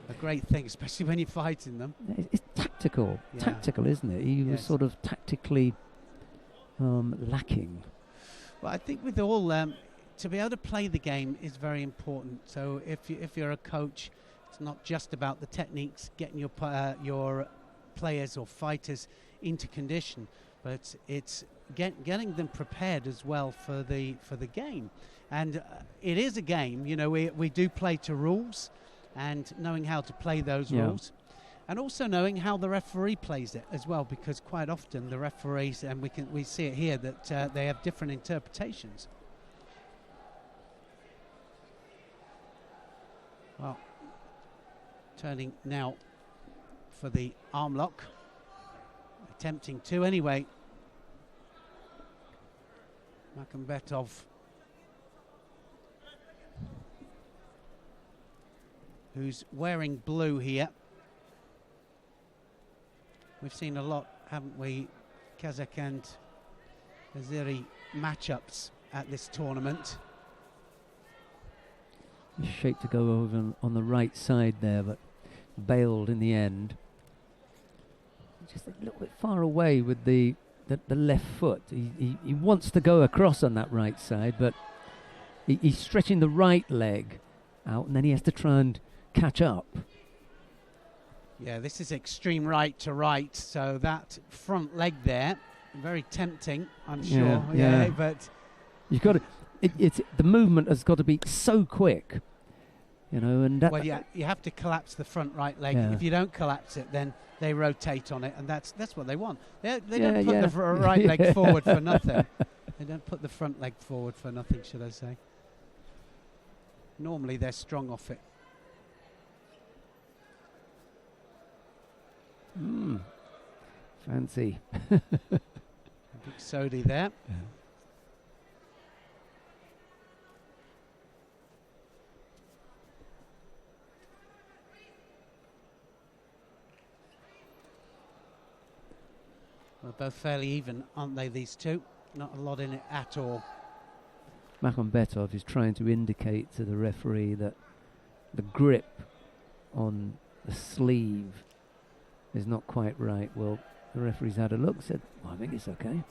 a great thing, especially when you're fighting them. It's tactical, isn't it? He was sort of tactically lacking. Well, I think with all to be able to play the game is very important. So if you're a coach, it's not just about the techniques, getting your players or fighters into condition, but it's getting them prepared as well for the game. And it is a game. You know, we do play to rules, and knowing how to play those rules. And also knowing how the referee plays it as well, because quite often the referees, and we see it here, that they have different interpretations. Well, turning now for the arm lock, attempting to anyway. Makhambetov who's wearing blue here. We've seen a lot, haven't we, Kazakh and Azeri matchups at this tournament. Shaped to go over on the right side there, but bailed in the end. Just a little bit far away with the left foot. He wants to go across on that right side, but he's stretching the right leg out, and then he has to try and catch up. Yeah, this is extreme right to right, so that front leg there, very tempting, I'm sure. Yeah, but you've got to. It's the movement has got to be so quick, you know. And that, you have to collapse the front right leg. If you don't collapse it, then they rotate on it, and that's what they want. They don't put the right leg forward for nothing. They don't put the front leg forward for nothing, should I say? Normally they're strong off it. Fancy. Big Sodi there. Yeah. They're both fairly even, aren't they, these two? Not a lot in it at all. Makhambetov is trying to indicate to the referee that the grip on the sleeve is not quite right. Well, the referee's had a look, said, well, I think it's okay.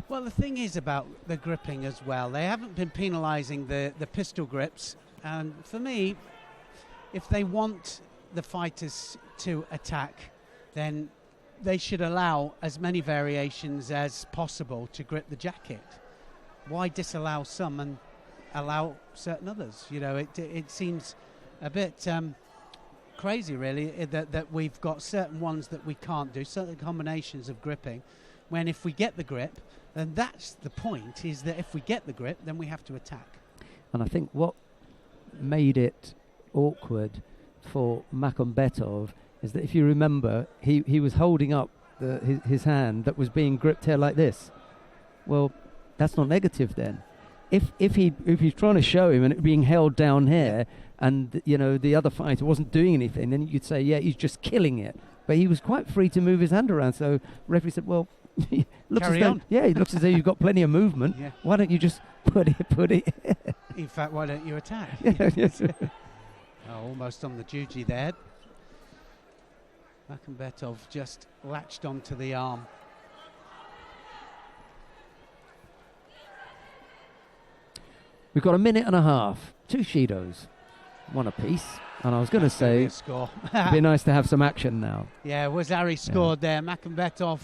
Well, the thing is about the gripping as well, they haven't been penalising the pistol grips. And for me, if they want the fighters to attack, then they should allow as many variations as possible to grip the jacket. Why disallow some and allow certain others? You know, it seems a bit crazy, really, that we've got certain ones that we can't do, certain combinations of gripping, when if we get the grip, then that's the point, is that if we get the grip, then we have to attack. And I think what made it awkward for Makhambetov is that if you remember, he was holding up his hand that was being gripped here like this. Well, that's not negative then. If he's trying to show him and it being held down here, and you know the other fighter wasn't doing anything, then you'd say, yeah, he's just killing it. But he was quite free to move his hand around. So referee said, well, carry on. Yeah, it looks as though you've got plenty of movement. Yeah. Why don't you just put it? In fact, why don't you attack? Yes. Almost on the juji there. Makhambetov just latched onto the arm. We've got a minute and a half. 2 Shidos. one apiece. And I was going to say, score. it'd be nice to have some action now. Yeah, Wazari scored there. Makhambetov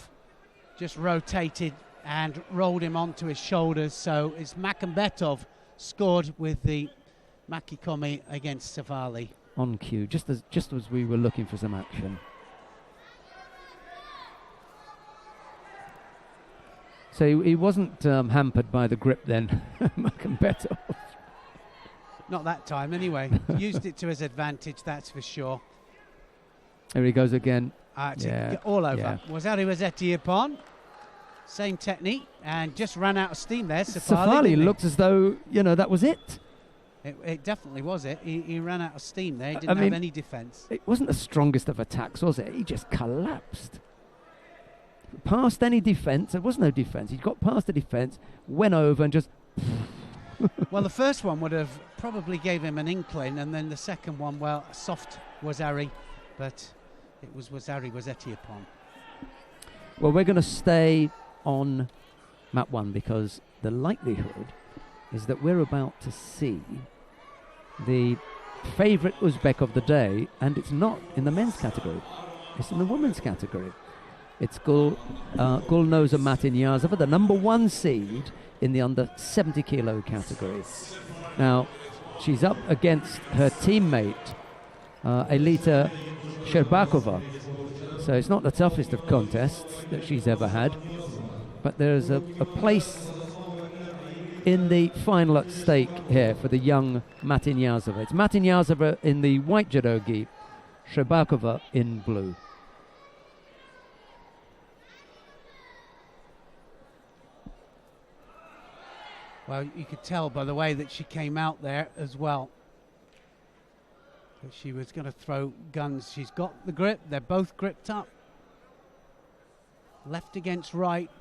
just rotated and rolled him onto his shoulders. So it's Makhambetov scored with the Makikomi against Savali. On cue, just as we were looking for some action. So he wasn't hampered by the grip then, Makhambetov. Not that time, anyway. Used it to his advantage, that's for sure. There he goes again. All over. Yeah. Wazari Wazetiapon. Same technique, and just ran out of steam there. Savali looked as though, that was it. It definitely was it. He ran out of steam there. He didn't have any defence. It wasn't the strongest of attacks, was it? He just collapsed. Past any defence. There was no defence. He got past the defence, went over and just... Well, the first one would have probably gave him an inkling, and then the second one, soft Wazari, but it was Wazari Wazetiapon. Well, we're going to stay on map 1 because the likelihood is that we're about to see the favourite Uzbek of the day, and it's not in the men's category, it's in the women's category. It's Gulnoza Matinyazova, the number 1 seed in the under 70 kilo category. Now, she's up against her teammate, Elita Sherbakova. So it's not the toughest of contests that she's ever had, but there's a place in the final at stake here for the young Matinyazova. It's Matinyazova in the white judogi, Sherbakova in blue. Well, you could tell by the way that she came out there as well that she was going to throw guns. She's got the grip. They're both gripped up. Left against right.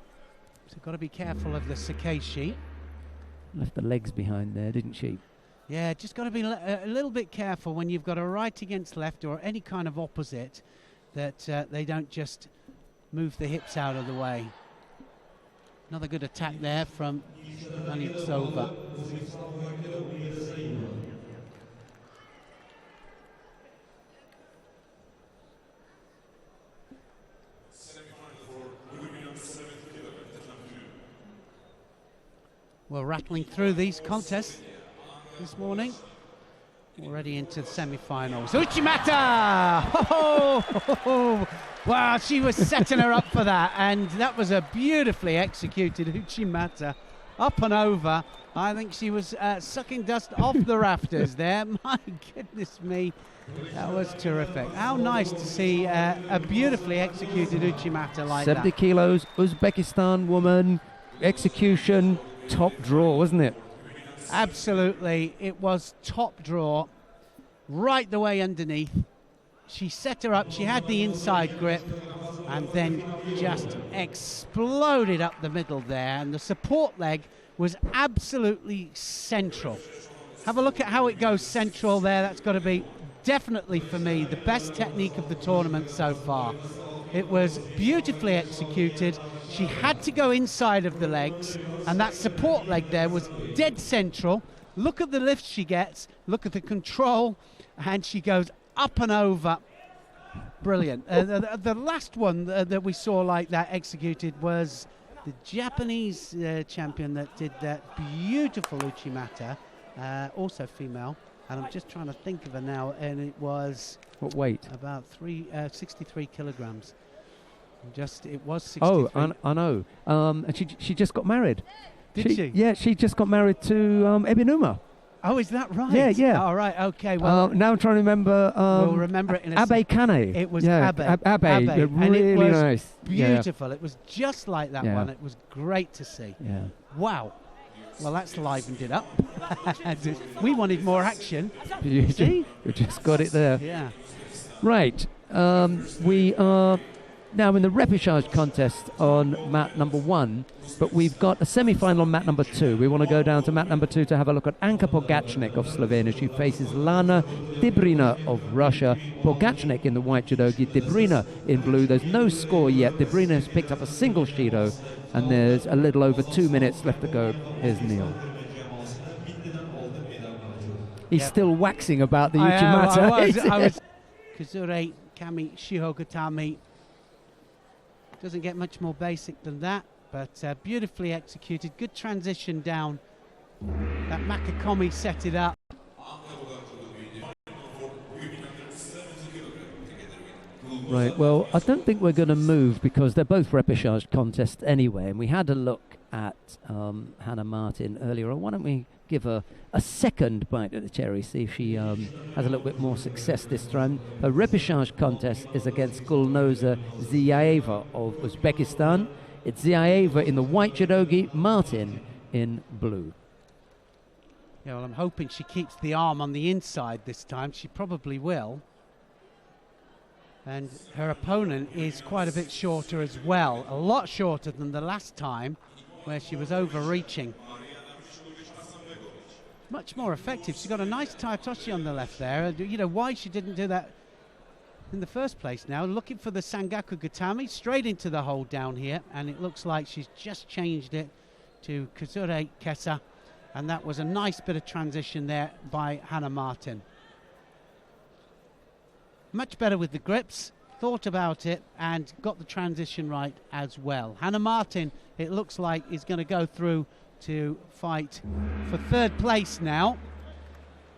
So got to be careful of the Sakeshi. Left the legs behind there, didn't she? Yeah, just got to be a little bit careful when you've got a right against left or any kind of opposite that they don't just move the hips out of the way. Another good attack there from Manitsova. We're rattling through these contests this morning. Already into the semi-finals. Uchimata! Oh, wow, she was setting her up for that, and that was a beautifully executed Uchimata. Up and over. I think she was sucking dust off the rafters there. My goodness me, that was terrific. How nice to see a beautifully executed Uchimata like 70 that. kilos, Uzbekistan woman, execution, top draw, wasn't it? Absolutely, it was top draw, right the way underneath. She set her up, she had the inside grip, and then just exploded up the middle there, and the support leg was absolutely central. Have a look at how it goes central there. That's got to be definitely, for me, the best technique of the tournament so far. It was beautifully executed. She had to go inside of the legs, and that support leg there was dead central. Look at the lift she gets, look at the control, and she goes up and over. Brilliant. The last one that we saw like that executed was the Japanese champion that did that beautiful Uchimata, also female, and I'm just trying to think of her now, and it was... What weight? About 63 kilograms. It was 63. Oh, I know. And she just got married. Did she? Yeah, she just got married to Ebinuma. Oh, is that right? Yeah. All right, okay. Well, now I'm trying to remember. We'll remember it in a Abe Kane. It was Abe. Abe. Really And it was nice. beautiful. It was just like that Yeah. one. It was great to see. Yeah. Wow. Well, that's livened it up. We wanted more action. You See? just got it there. Yeah. Right. We are now in the repechage contest on mat number 1, but we've got a semi-final on mat number 2. We want to go down to mat number 2 to have a look at Anka Pogacnik of Slovenia. She faces Lana Dibrina of Russia. Pogacnik in the white judogi, Dibrina in blue. There's no score yet. Dibrina has picked up a single Shido, and there's a little over 2 minutes left to go. Here's Neil. He's still waxing about the Uchimata. I was Kazure Kami Shihogatami. Doesn't get much more basic than that, but beautifully executed. Good transition down. That Makakomi set it up. Right, well, I don't think we're going to move because they're both repechage contests anyway, and we had a look at Hannah Martin earlier on. Why don't we give her a second bite at the cherry, see if she has a little bit more success this time. Her repechage contest is against Gulnoza Ziyaeva of Uzbekistan. It's Ziyaeva in the white judogi, Martin in blue. Yeah, well, I'm hoping she keeps the arm on the inside this time. She probably will. And her opponent is quite a bit shorter as well, a lot shorter than the last time where she was overreaching. Much more effective. She's got a nice taitoshi on the left there. You know why she didn't do that in the first place now. Looking for the Sangaku Gatami, straight into the hold down here, and it looks like she's just changed it to Kazure Kesa, and that was a nice bit of transition there by Hannah Martin. Much better with the grips, thought about it and got the transition right as well. Hannah Martin, it looks like, is going to go through to fight for third place now,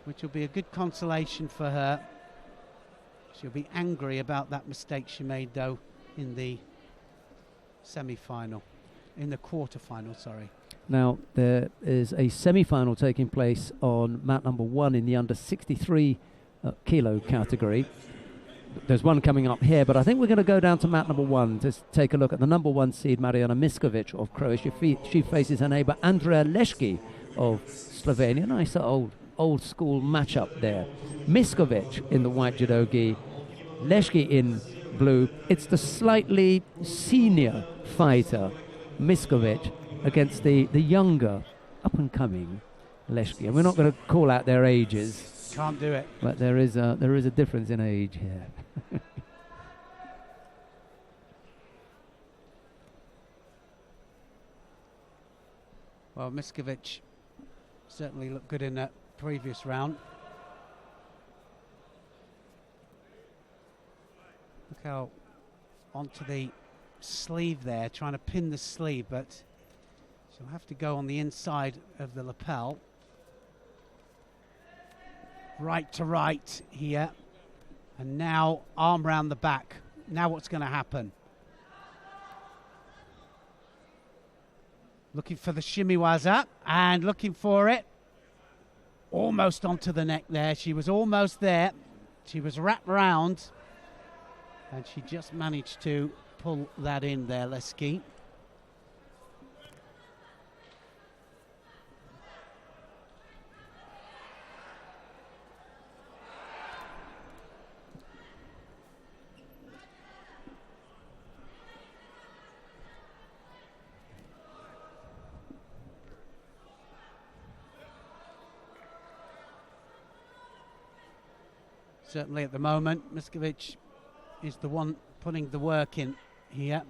which will be a good consolation for her. She'll be angry about that mistake she made, though, in the semi-final, in the quarter-final, sorry. Now, there is a semi-final taking place on mat number 1 in the under 63 kilo category. There's one coming up here, but I think we're going to go down to mat number 1 to take a look at the number 1 seed, Marijana Miskovic of Croatia. She faces her neighbour, Andrea Leški of Slovenia. Nice old school matchup there. Miskovic in the white judogi, Leški in blue. It's the slightly senior fighter, Miskovic, against the younger, up-and-coming Leški. And we're not going to call out their ages. Can't do it. But there is a difference in age here. Well, Miskovic certainly looked good in that previous round. Look how onto the sleeve there, trying to pin the sleeve, but she'll have to go on the inside of the lapel. Right to right here, and now arm round the back. Now what's going to happen? Looking for the shimiwaza and looking for it. Almost onto the neck there. She was almost there. She was wrapped round, and she just managed to pull that in there, Leški. Certainly at the moment, Miskovic is the one putting the work in here.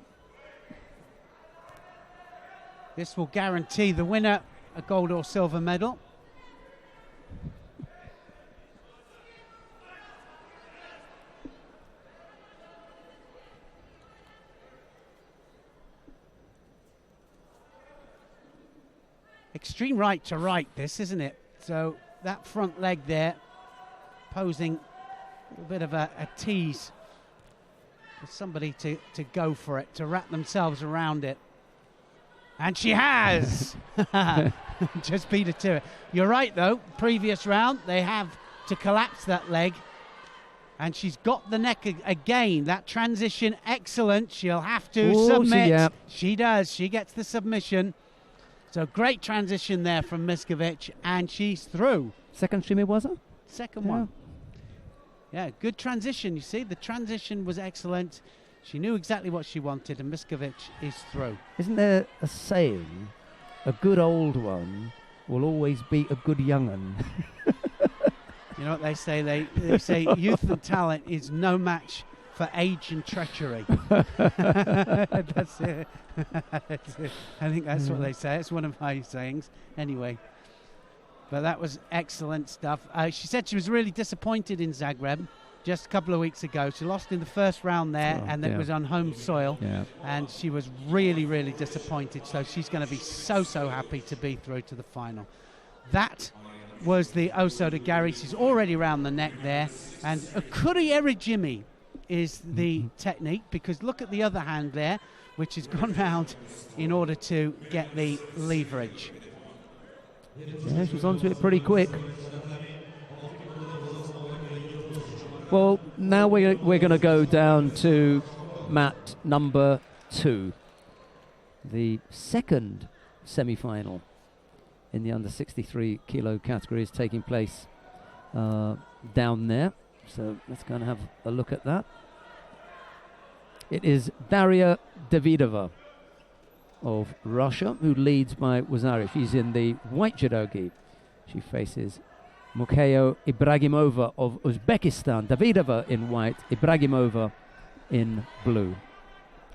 This will guarantee the winner a gold or silver medal. Extreme right to right, this, isn't it? So that front leg there posing a little bit of a tease for somebody to go for it, to wrap themselves around it. And she has! Just beat her to it. You're right, though. Previous round, they have to collapse that leg. And she's got the neck again. That transition, excellent. She'll have to submit. She does. She gets the submission. So great transition there from Miskovic, and she's through. Second shimiwaza? Second one. Yeah, good transition. You see, the transition was excellent. She knew exactly what she wanted, and Miskovic is through. Isn't there a saying, a good old one will always beat a good young'un? You know what they say? They say youth and talent is no match for age and treachery. That's it. I think that's what they say. It's one of my sayings. Anyway. But that was excellent stuff. She said she was really disappointed in Zagreb just a couple of weeks ago. She lost in the first round there, and it was on home soil. Yeah. And she was really, really disappointed. So she's going to be so happy to be through to the final. That was the Osoda Gary. She's already round the neck there. And a Kurieri Jimmy is the technique, because look at the other hand there, which has gone round in order to get the leverage. Yeah, she was onto it pretty quick. Well, now we're going to go down to mat number 2. The second semi-final in the under 63 kilo category is taking place down there. So let's go and have a look at that. It is Daria Davidova of Russia, who leads by Wazari. She's in the white judogi. She faces Mukhayo Ibragimova of Uzbekistan. Davidova in white, Ibragimova in blue.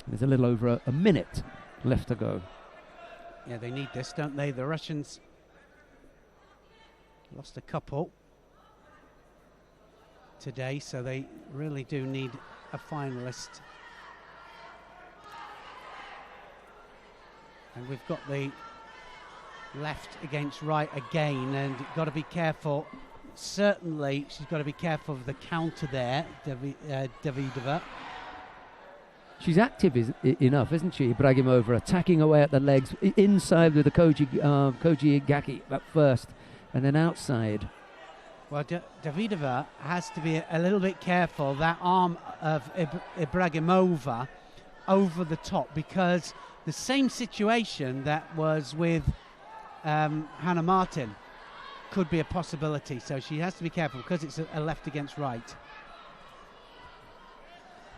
There's a little over a minute left to go. Yeah, they need this, don't they? The Russians lost a couple today, so they really do need a finalist. And we've got the left against right again, and got to be careful. Certainly, she's got to be careful of the counter there, Davidova. She's active enough, isn't she? Ibragimova attacking away at the legs, inside with the Koji Igaki at first, and then outside. Well, Davidova has to be a little bit careful, that arm of Ibragimova over the top, because the same situation that was with Hannah Martin could be a possibility. So she has to be careful because it's a left against right.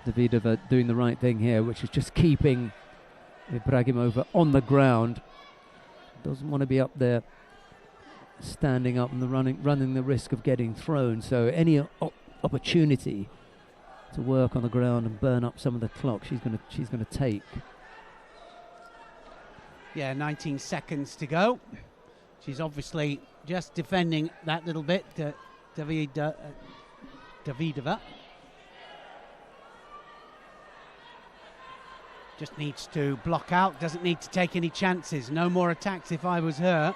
Davidova doing the right thing here, which is just keeping Ibragimova on the ground. Doesn't want to be up there standing up and running the risk of getting thrown. So any opportunity to work on the ground and burn up some of the clock, she's going to take. Yeah, 19 seconds to go. She's obviously just defending that little bit, Davidova. Just needs to block out, doesn't need to take any chances. No more attacks if I was her.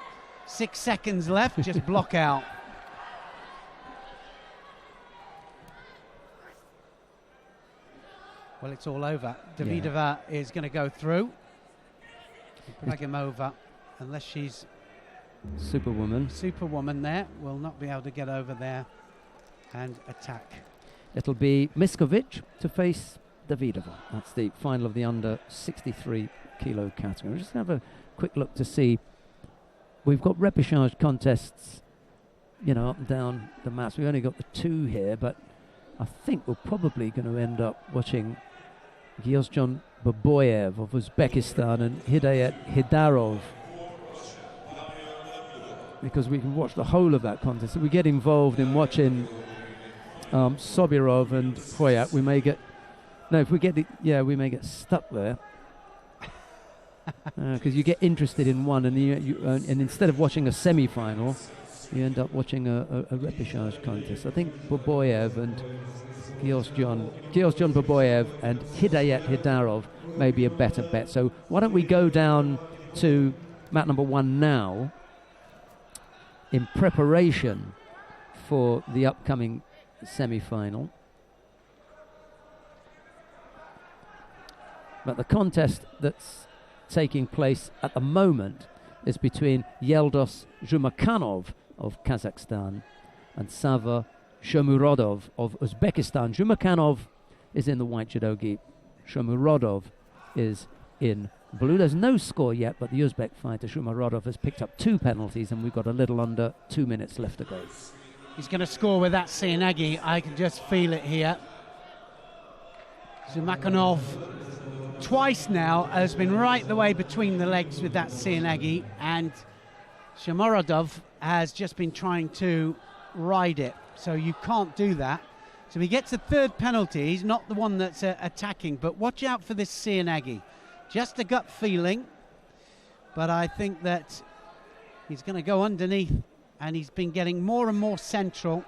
6 seconds left, just block out. Well, it's all over. Davidova is going to go through. Ibragimova, unless she's Superwoman there, will not be able to get over there and attack. It'll be Miskovic to face Davidova. That's the final of the under 63 kilo category. We'll just have a quick look to see. We've got repechage contests, up and down the mats. We've only got the 2 here, but I think we're probably going to end up watching Gyozjon Baboyev of Uzbekistan and Hidayat Hidarov, because we can watch the whole of that contest. If we get involved in watching Sobirov and Poyat, we may get we may get stuck there, because you get interested in one, and and instead of watching a semi-final, you end up watching a repechage contest. I think Baboyev and Gyozjon Baboyev and Hidayat Hidarov may be a better bet. So why don't we go down to mat number 1 now, in preparation for the upcoming semi-final. But the contest that's taking place at the moment is between Yeldos Zhumakhanov of Kazakhstan and Sava Shomurodov of Uzbekistan. Zhumakhanov is in the white judogi. Shomurodov is in blue. There's no score yet, but the Uzbek fighter Shomurodov has picked up 2 penalties, and we've got a little under 2 minutes left to go. He's going to score with that Sienagi. I can just feel it here. Zhumakhanov twice now has been right the way between the legs with that Sienagi, and Shomurodov has just been trying to ride it. So you can't do that. So he gets a 3rd penalty. He's not the one that's attacking, but watch out for this Sienagi. Just a gut feeling, but I think that he's going to go underneath and he's been getting more and more central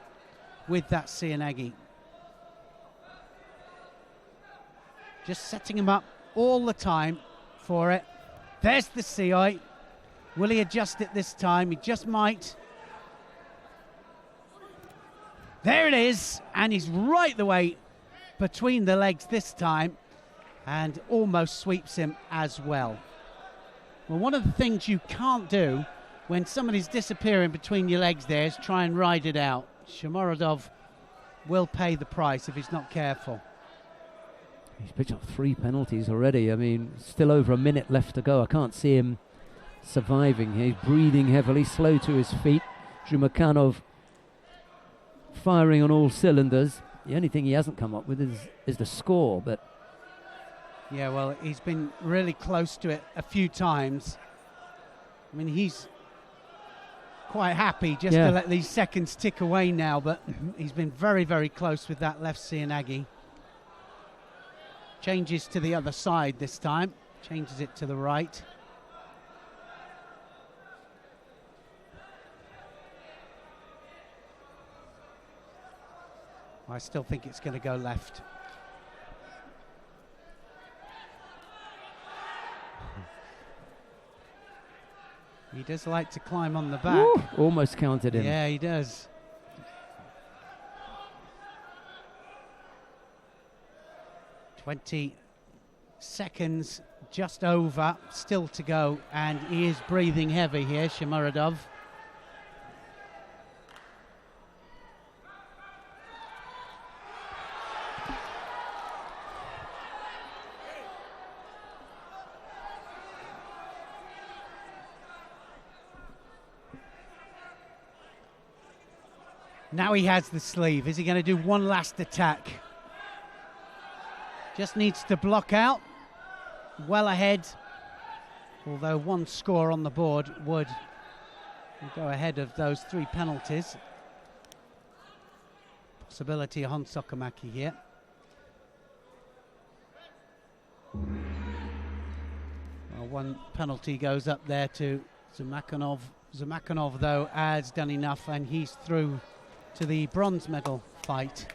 with that Cianagi. Just setting him up all the time for it. There's the Sioi. Will he adjust it this time? He just might. There it is, and he's right the way between the legs this time, and almost sweeps him as well. Well, one of the things you can't do when somebody's disappearing between your legs there is try and ride it out. Shomurodov will pay the price if he's not careful. He's picked up 3 penalties already. I mean, still over a minute left to go. I can't see him surviving here. He's breathing heavily, slow to his feet. Zhumakhanov firing on all cylinders. The only thing he hasn't come up with is the score, but yeah, well, he's been really close to it a few times. I mean, he's quite happy just to let these seconds tick away now, but he's been very, very close with that left Cianagi. Changes to the other side this time. Changes it to the right. I still think it's going to go left. He does like to climb on the back. Woo, almost counted him. Yeah, he does. "20 seconds just over, still to go, and he is breathing heavy here, Shomurodov. Now he has the sleeve. Is he going to do one last attack? Just needs to block out. Well ahead. Although one score on the board would go ahead of those 3 penalties. Possibility of Honsokamaki here. Well, one penalty goes up there to Zhumakhanov. Zhumakhanov, though, has done enough, and he's through to the bronze medal fight,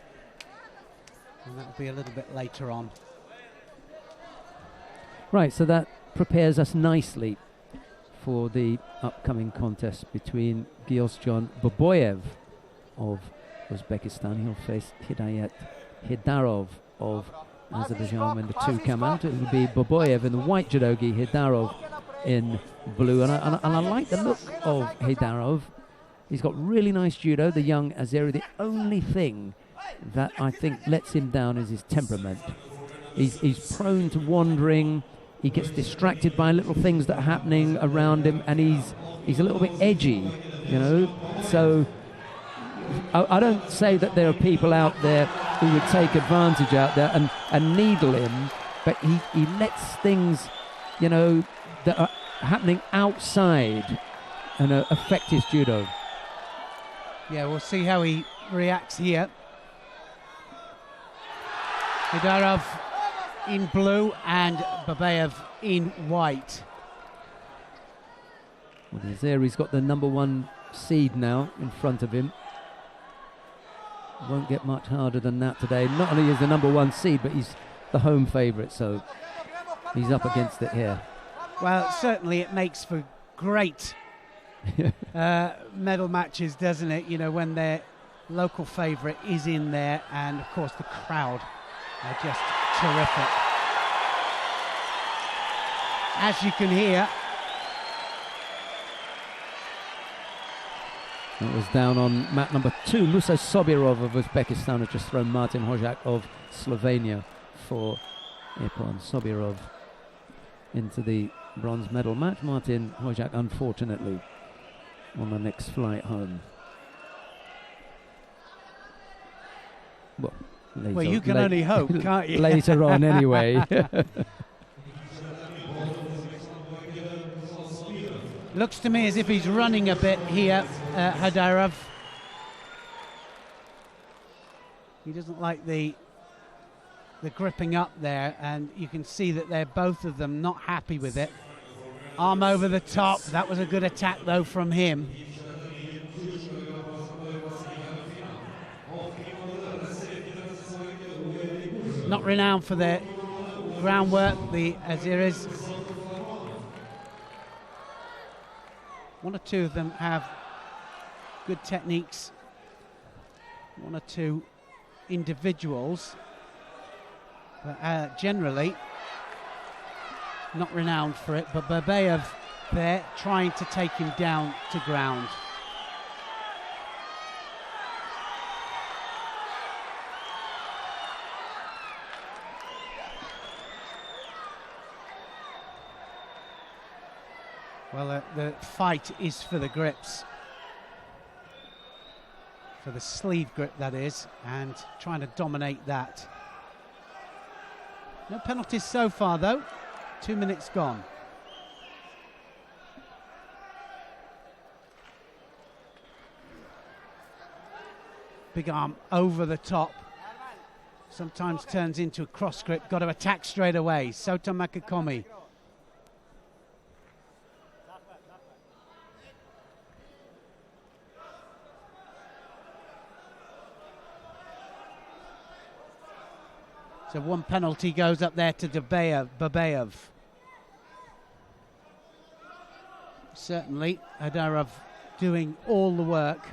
and that'll be a little bit later on. Right, so that prepares us nicely for the upcoming contest between Gyosjon Baboyev of Uzbekistan. He'll face Hidayat Hidarov of Azerbaijan when the 2 come out. It will be Baboyev in the white judogi, Hidarov in blue, and I like the look of Hidarov. He's got really nice judo, the young Azeri. The only thing that I think lets him down is his temperament. He's prone to wandering. He gets distracted by little things that are happening around him, and he's a little bit edgy, you know. So I don't say that there are people out there who would take advantage out there and needle him, but he lets things, you know, that are happening outside and affect his judo. Yeah, we'll see how he reacts here. Hidarov in blue and Babayev in white. Well, Azeri's got the number 1 seed now in front of him. Won't get much harder than that today. Not only is the number 1 seed, but he's the home favourite, so he's up against it here. Well, certainly it makes for great medal matches, doesn't it? You know, when their local favourite is in there, and of course the crowd are just terrific. As you can hear, it was down on mat number 2. Musa Sobirov of Uzbekistan had just thrown Martin Hojak of Slovenia for Ipon Sobirov into the bronze medal match. Martin Hojak, unfortunately, on the next flight home. Well, you can only hope, can't you? Later on, anyway. Looks to me as if he's running a bit here, Hidarov. He doesn't like the gripping up there, and you can see that they're both of them not happy with it. Arm over the top. That was a good attack, though, from him. not renowned for their groundwork, the Aziris. One or two of them have good techniques. One or two individuals, but generally not renowned for it. But Babayev there trying to take him down to ground. Well, the fight is for the grips. For the sleeve grip, that is, and trying to dominate that. No penalties so far, though. 2 minutes gone. Big arm over the top. Sometimes turns into a cross grip. Got to attack straight away. Sota Makakomi. So one penalty goes up there to Babayev. Certainly, Adarov doing all the work.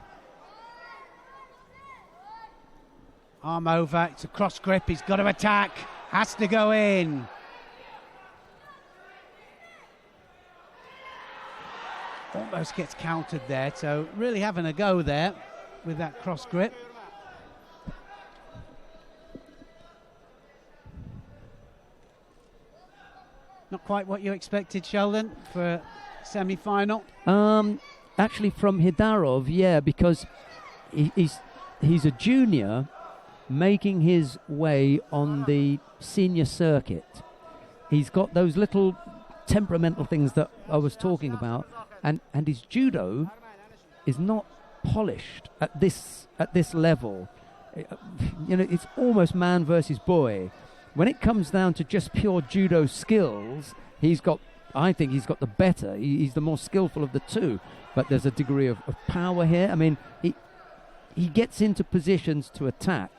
Arm over, it's a cross grip, he's got to attack, has to go in. Almost gets countered there, so really having a go there with that cross grip. Not quite what you expected, Sheldon, for a semi-final? Actually, from Hidarov, yeah, because he's a junior making his way on the senior circuit. He's got those little temperamental things that I was talking about, and his judo is not polished at this level. You know, it's almost man versus boy. When it comes down to just pure judo skills, I think he's got the better. He's the more skillful of the two. But there's a degree of power here. I mean, he gets into positions to attack,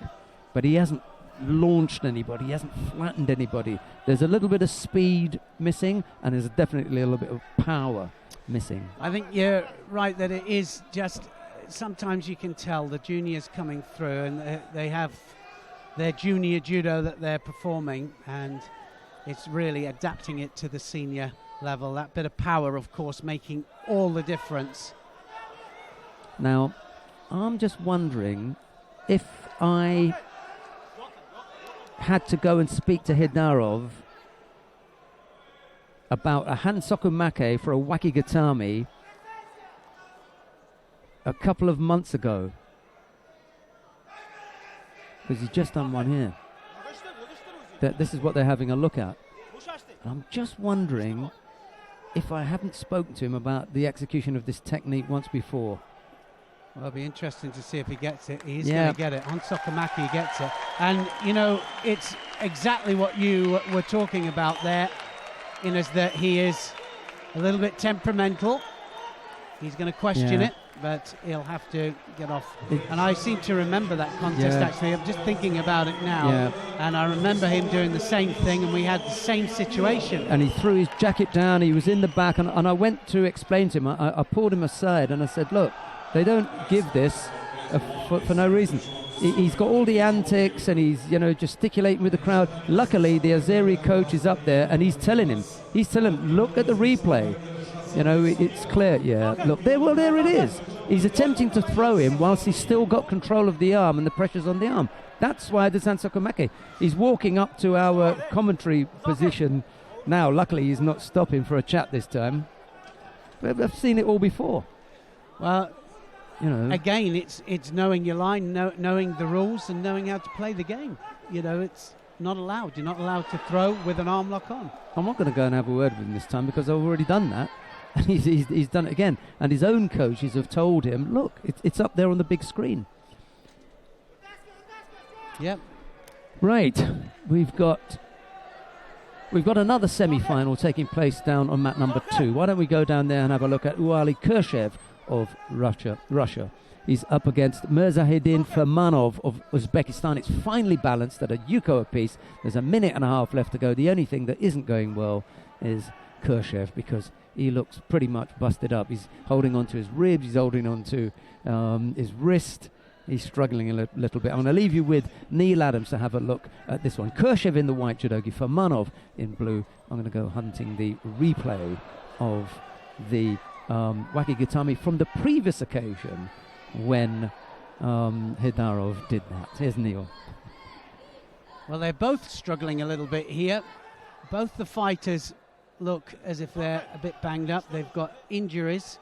but he hasn't launched anybody. He hasn't flattened anybody. There's a little bit of speed missing, and there's definitely a little bit of power missing. I think you're right that it is just, sometimes you can tell the juniors coming through, and they have their junior judo that they're performing, and it's really adapting it to the senior level. That bit of power, of course, making all the difference. Now, I'm just wondering if I had to go and speak to Hidarov about a Hansoku Make for a Wakigatami a couple of months ago, because he's just done one here. This is what they're having a look at. And I'm just wondering if I haven't spoken to him about the execution of this technique once before. Well, it'll be interesting to see if he gets it. He's going to get it. On Sokomaki gets it. And, you know, it's exactly what you were talking about there, in as that he is a little bit temperamental. He's going to question it, but he'll have to get off. And I seem to remember that contest, actually. I'm just thinking about it now. And I remember him doing the same thing, and we had the same situation. And he threw his jacket down. He was in the back, and I went to explain to him. I pulled him aside, and I said, look, they don't give this for no reason. He's got all the antics, and he's, you know, gesticulating with the crowd. Luckily, the Azeri coach is up there, and he's telling him, look at the replay. You know, it's clear. Look, there it is. He's attempting to throw him whilst he's still got control of the arm, and the pressure's on the arm. That's why the Sansokomake, he's walking up to our commentary position now. Luckily, he's not stopping for a chat this time. But I've seen it all before. Well, you know, again, it's knowing your line, knowing the rules, and knowing how to play the game. You know, it's not allowed. You're not allowed to throw with an arm lock on. I'm not going to go and have a word with him this time, because I've already done that. And he's done it again. And his own coaches have told him, look, it's up there on the big screen. Yep. Right. We've got another semi-final taking place down on mat number 2. Why don't we go down there and have a look at Uali Kershev of Russia. He's up against Mirzahedin Firmanov of Uzbekistan. It's finely balanced at a yuko apiece. There's a minute and a half left to go. The only thing that isn't going well is Khrushchev, because he looks pretty much busted up. He's holding on to his ribs. He's holding on to his wrist. He's struggling a little bit. I'm going to leave you with Neil Adams to have a look at this one. Khrushchev in the white judogi, Firmanov in blue. I'm going to go hunting the replay of the Wakigatami from the previous occasion when Hidarov did that. Here's Neil. Well, they're both struggling a little bit here. Both the fighters look as if they're a bit banged up. They've got injuries.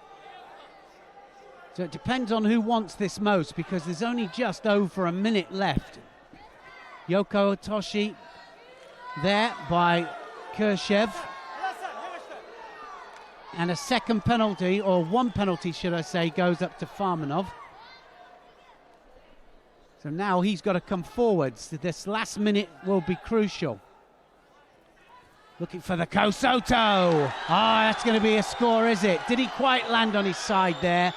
So it depends on who wants this most, because there's only just over a minute left. Yoko Otoshi there by Khrushchev. And a second penalty, or one penalty should I say, goes up to Firmanov. So now he's got to come forwards. This last minute will be crucial. Looking for the Kosoto. That's going to be a score, is it? Did he quite land on his side there?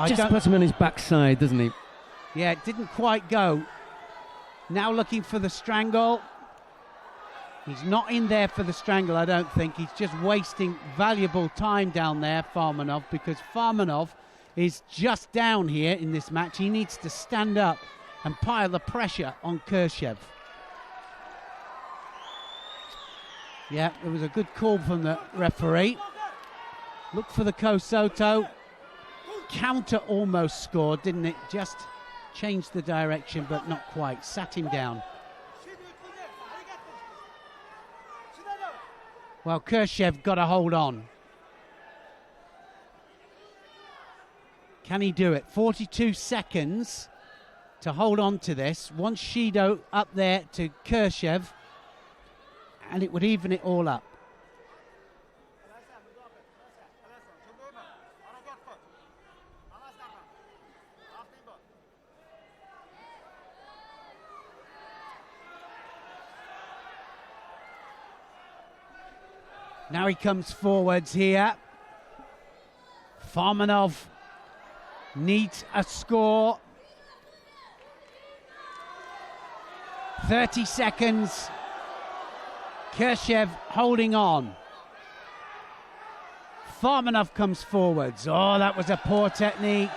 Just puts him on his backside, doesn't he? Yeah, it didn't quite go. Now looking for the strangle. He's not in there for the strangle, I don't think. He's just wasting valuable time down there, Firmanov, because Firmanov is just down here in this match. He needs to stand up and pile the pressure on Khrushchev. Yeah, it was a good call from the referee. Look for the Kosoto. Counter almost scored, didn't it? Just changed the direction, but not quite. Sat him down. Well, Khrushchev got to hold on. Can he do it? 42 seconds to hold on to this. One Shido up there to Khrushchev, and it would even it all up. Now he comes forwards here. Firmanov needs a score. 30 seconds. Khrushchev holding on. Firmanov comes forwards. Oh, that was a poor technique.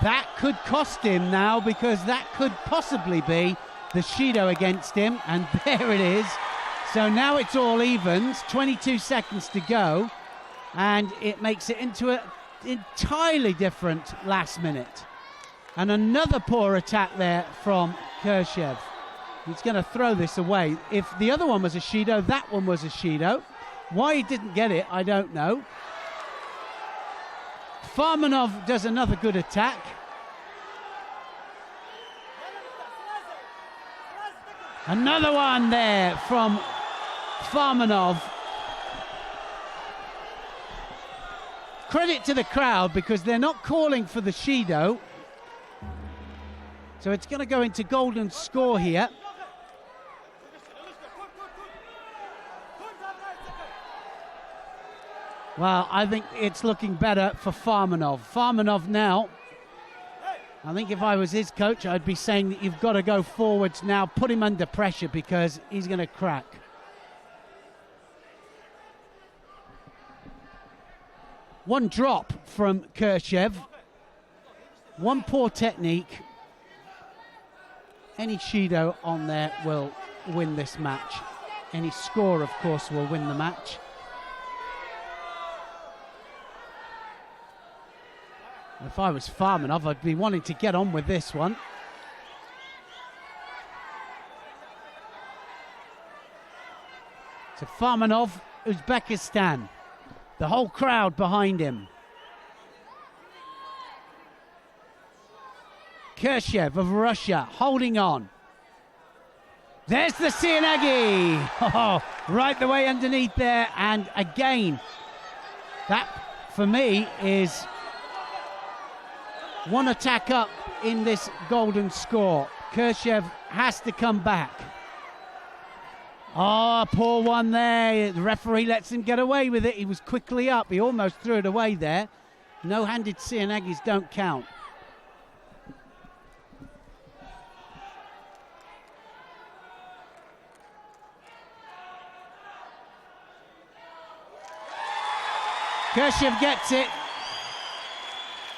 That could cost him now, because that could possibly be the Shido against him. And there it is. So now it's all evens, 22 seconds to go, and it makes it into an entirely different last minute. And another poor attack there from Khrushchev. He's going to throw this away. If the other one was a Shido, that one was a Shido. Why he didn't get it, I don't know. Firmanov does another good attack. Another one there from Firmanov. Credit to the crowd, because they're not calling for the Shido. So it's going to go into golden score here. Well, I think it's looking better for Firmanov. Firmanov now, I think if I was his coach, I'd be saying that you've got to go forwards now, put him under pressure, because he's going to crack. One drop from Khrushchev. One poor technique. Any Shido on there will win this match. Any score, of course, will win the match. If I was Firmanov, I'd be wanting to get on with this one. So Firmanov, Uzbekistan. The whole crowd behind him. Khrushchev of Russia holding on. There's the Sianagi. Oh, right the way underneath there. And again, that for me is one attack up in this golden score. Khrushchev has to come back. Oh, poor one there. The referee lets him get away with it. He was quickly up. He almost threw it away there. No-handed Sianagis don't count. Kershev gets it.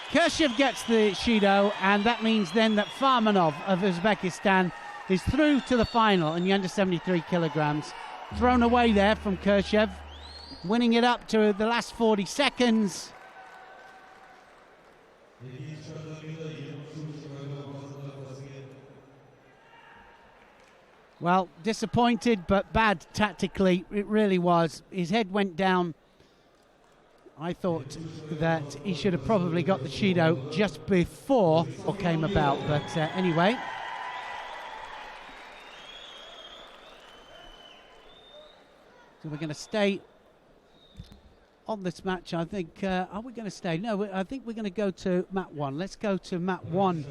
Kershev gets the Shido, and that means then that Farmanov of Uzbekistan is through to the final in the under 73 kilograms. Thrown away there from Kershev, winning it up to the last 40 seconds. Well, disappointed, but bad tactically. It really was. His head went down. I thought that he should have probably got the Shido just before what came about, but anyway. So we're going to stay on this match, I think. Are we going to stay? No, I think we're going to go to mat 1. Let's go to mat 1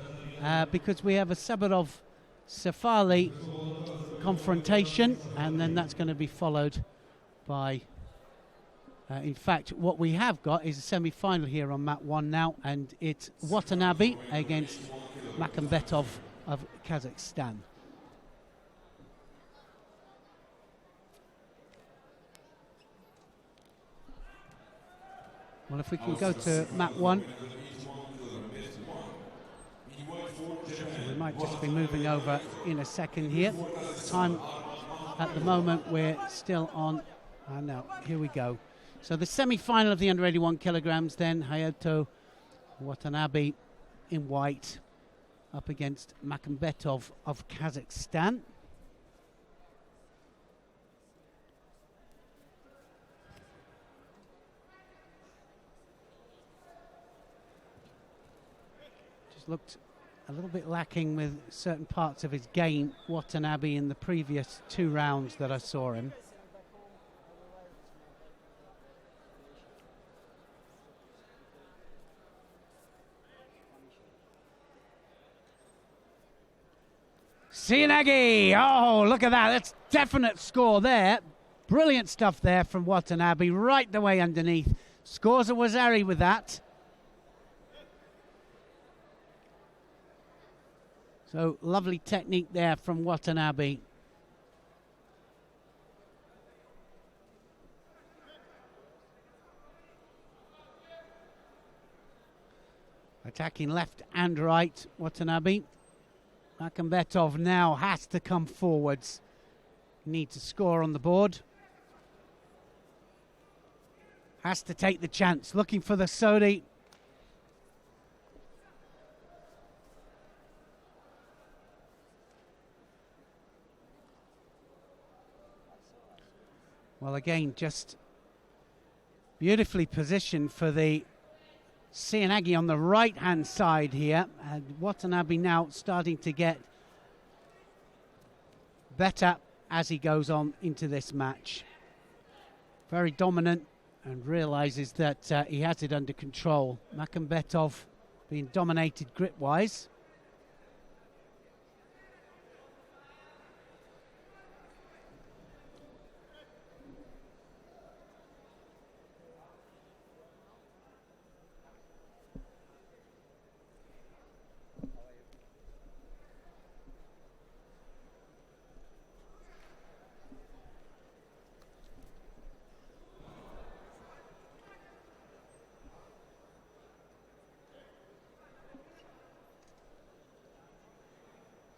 because we have a Sabarov-Safali confrontation, and then that's going to be followed by... in fact, what we have got is a semi-final here on mat 1 now, and it's Watanabe against Makhambetov of Kazakhstan. Well, if we can go to mat 1, so we might just be moving over in a second here. Time at the moment, we're still on. No, here we go. So the semi-final of the under 81 kilograms then, Hayato Watanabe in white up against Makhambetov of Kazakhstan. Just looked a little bit lacking with certain parts of his game, Watanabe, in the previous 2 rounds that I saw him. Sianagi, oh, look at that. That's definite score there. Brilliant stuff there from Watanabe, right the way underneath. Scores a Wazari with that. So, lovely technique there from Watanabe. Attacking left and right, Watanabe. Makhambetov now has to come forwards. Need to score on the board. Has to take the chance. Looking for the Sodi. Well, again, just beautifully positioned for the Sianagi on the right-hand side here, and Watanabe now starting to get better as he goes on into this match. Very dominant and realises that he has it under control. Makhambetov being dominated grip-wise.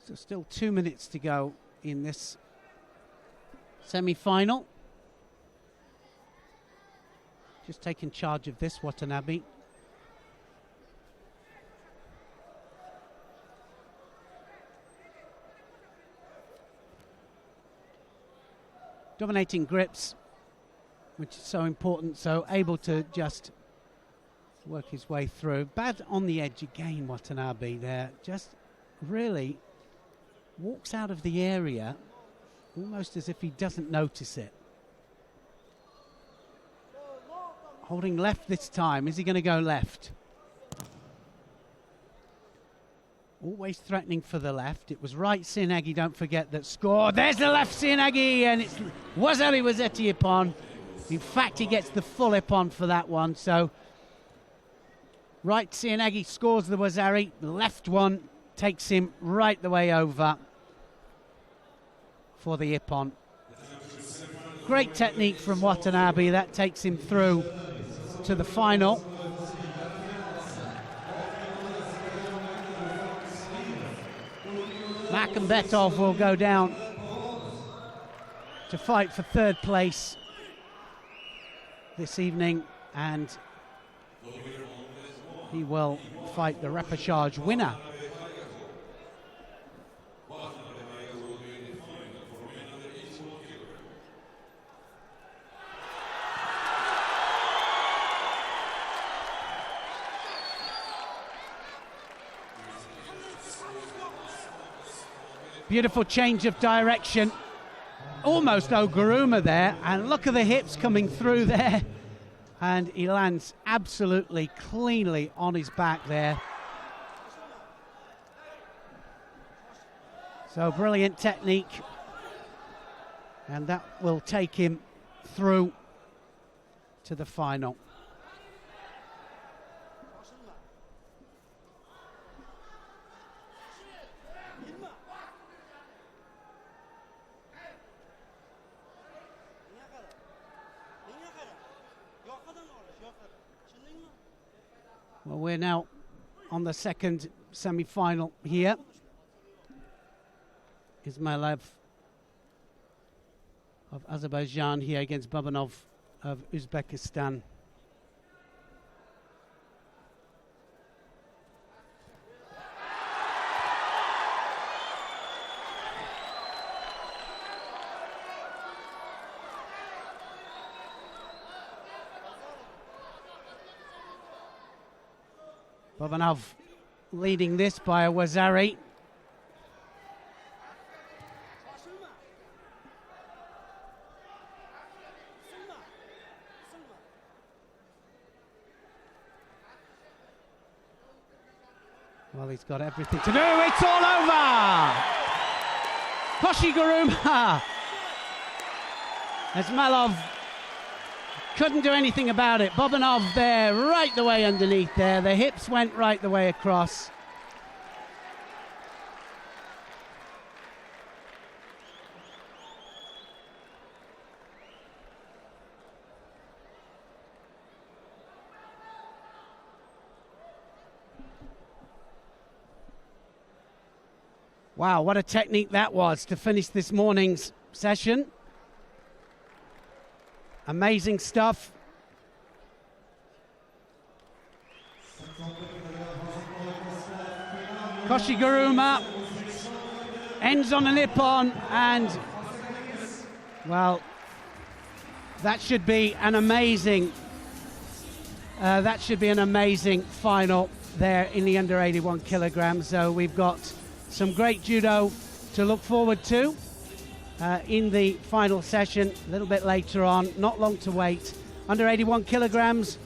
So still 2 minutes to go in this semi-final. Just taking charge of this, Watanabe. Dominating grips, which is so important, so able to just work his way through. Bad on the edge again, Watanabe there. Just really walks out of the area almost as if he doesn't notice it. Holding left this time. Is he going to go left? Always threatening for the left. It was right Sianagi, don't forget, that scored. There's the left Sianagi, and it's Wazari Wazeti Ippon. In fact, he gets the full Ippon for that one. So Right Cianegi scores the Wazari. Left one takes him right the way over for the Ippon. Great technique from Watanabe. That takes him through to the final. Makhmetov will go down to fight for third place this evening, and he will fight the repechage winner. Beautiful change of direction. Almost Oguruma there, and look at the hips coming through there. And he lands absolutely cleanly on his back there. So brilliant technique. And that will take him through to the final. Well, we're now on the second semi-final here. Ismailov of Azerbaijan here against Babanov of Uzbekistan. Babanov leading this by a Wazari. Well, he's got everything to do. It's all over! Koshiguruma! Ismailov couldn't do anything about it. Babanov there, right the way underneath there. The hips went right the way across. Wow, what a technique that was to finish this morning's session. Amazing stuff. Koshiguruma ends on an Ippon, and well, that should be an amazing final there in the under 81 kilograms. So we've got some great judo to look forward to in the final session a little bit later on. Not long to wait. Under 81 kilograms,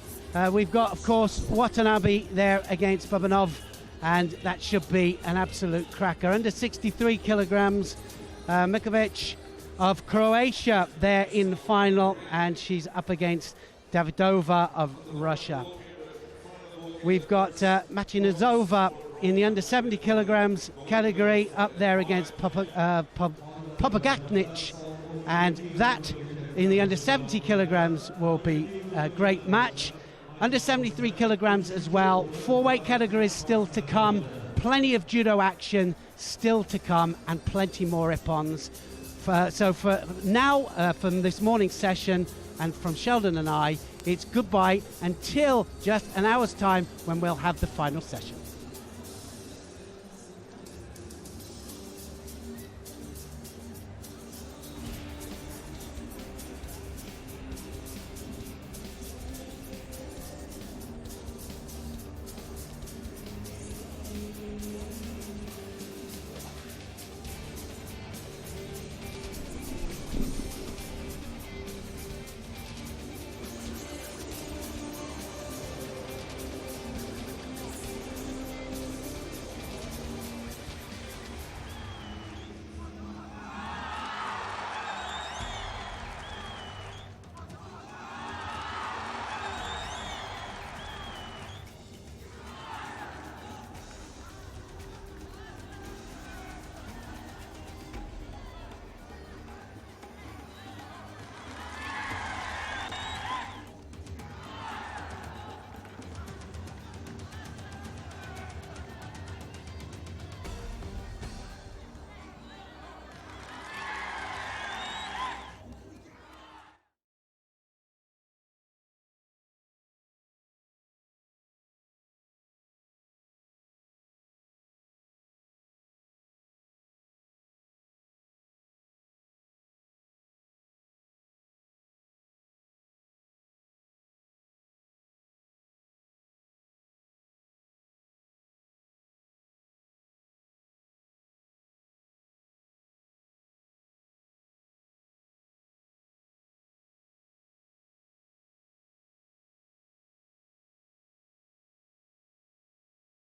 we've got, of course, Watanabe there against Babanov, and that should be an absolute cracker. Under 63 kilograms, Mikovic of Croatia there in the final, and she's up against Davidova of Russia. We've got Machinazova in the under 70 kilograms category up there against Popagaknich, and that in the under 70 kilograms will be a great match. Under 73 kilograms as well. 4 weight categories still to come. Plenty of judo action still to come, and plenty more Ippons. So for now, from this morning's session and from Sheldon and I, it's goodbye until just an hour's time when we'll have the final session.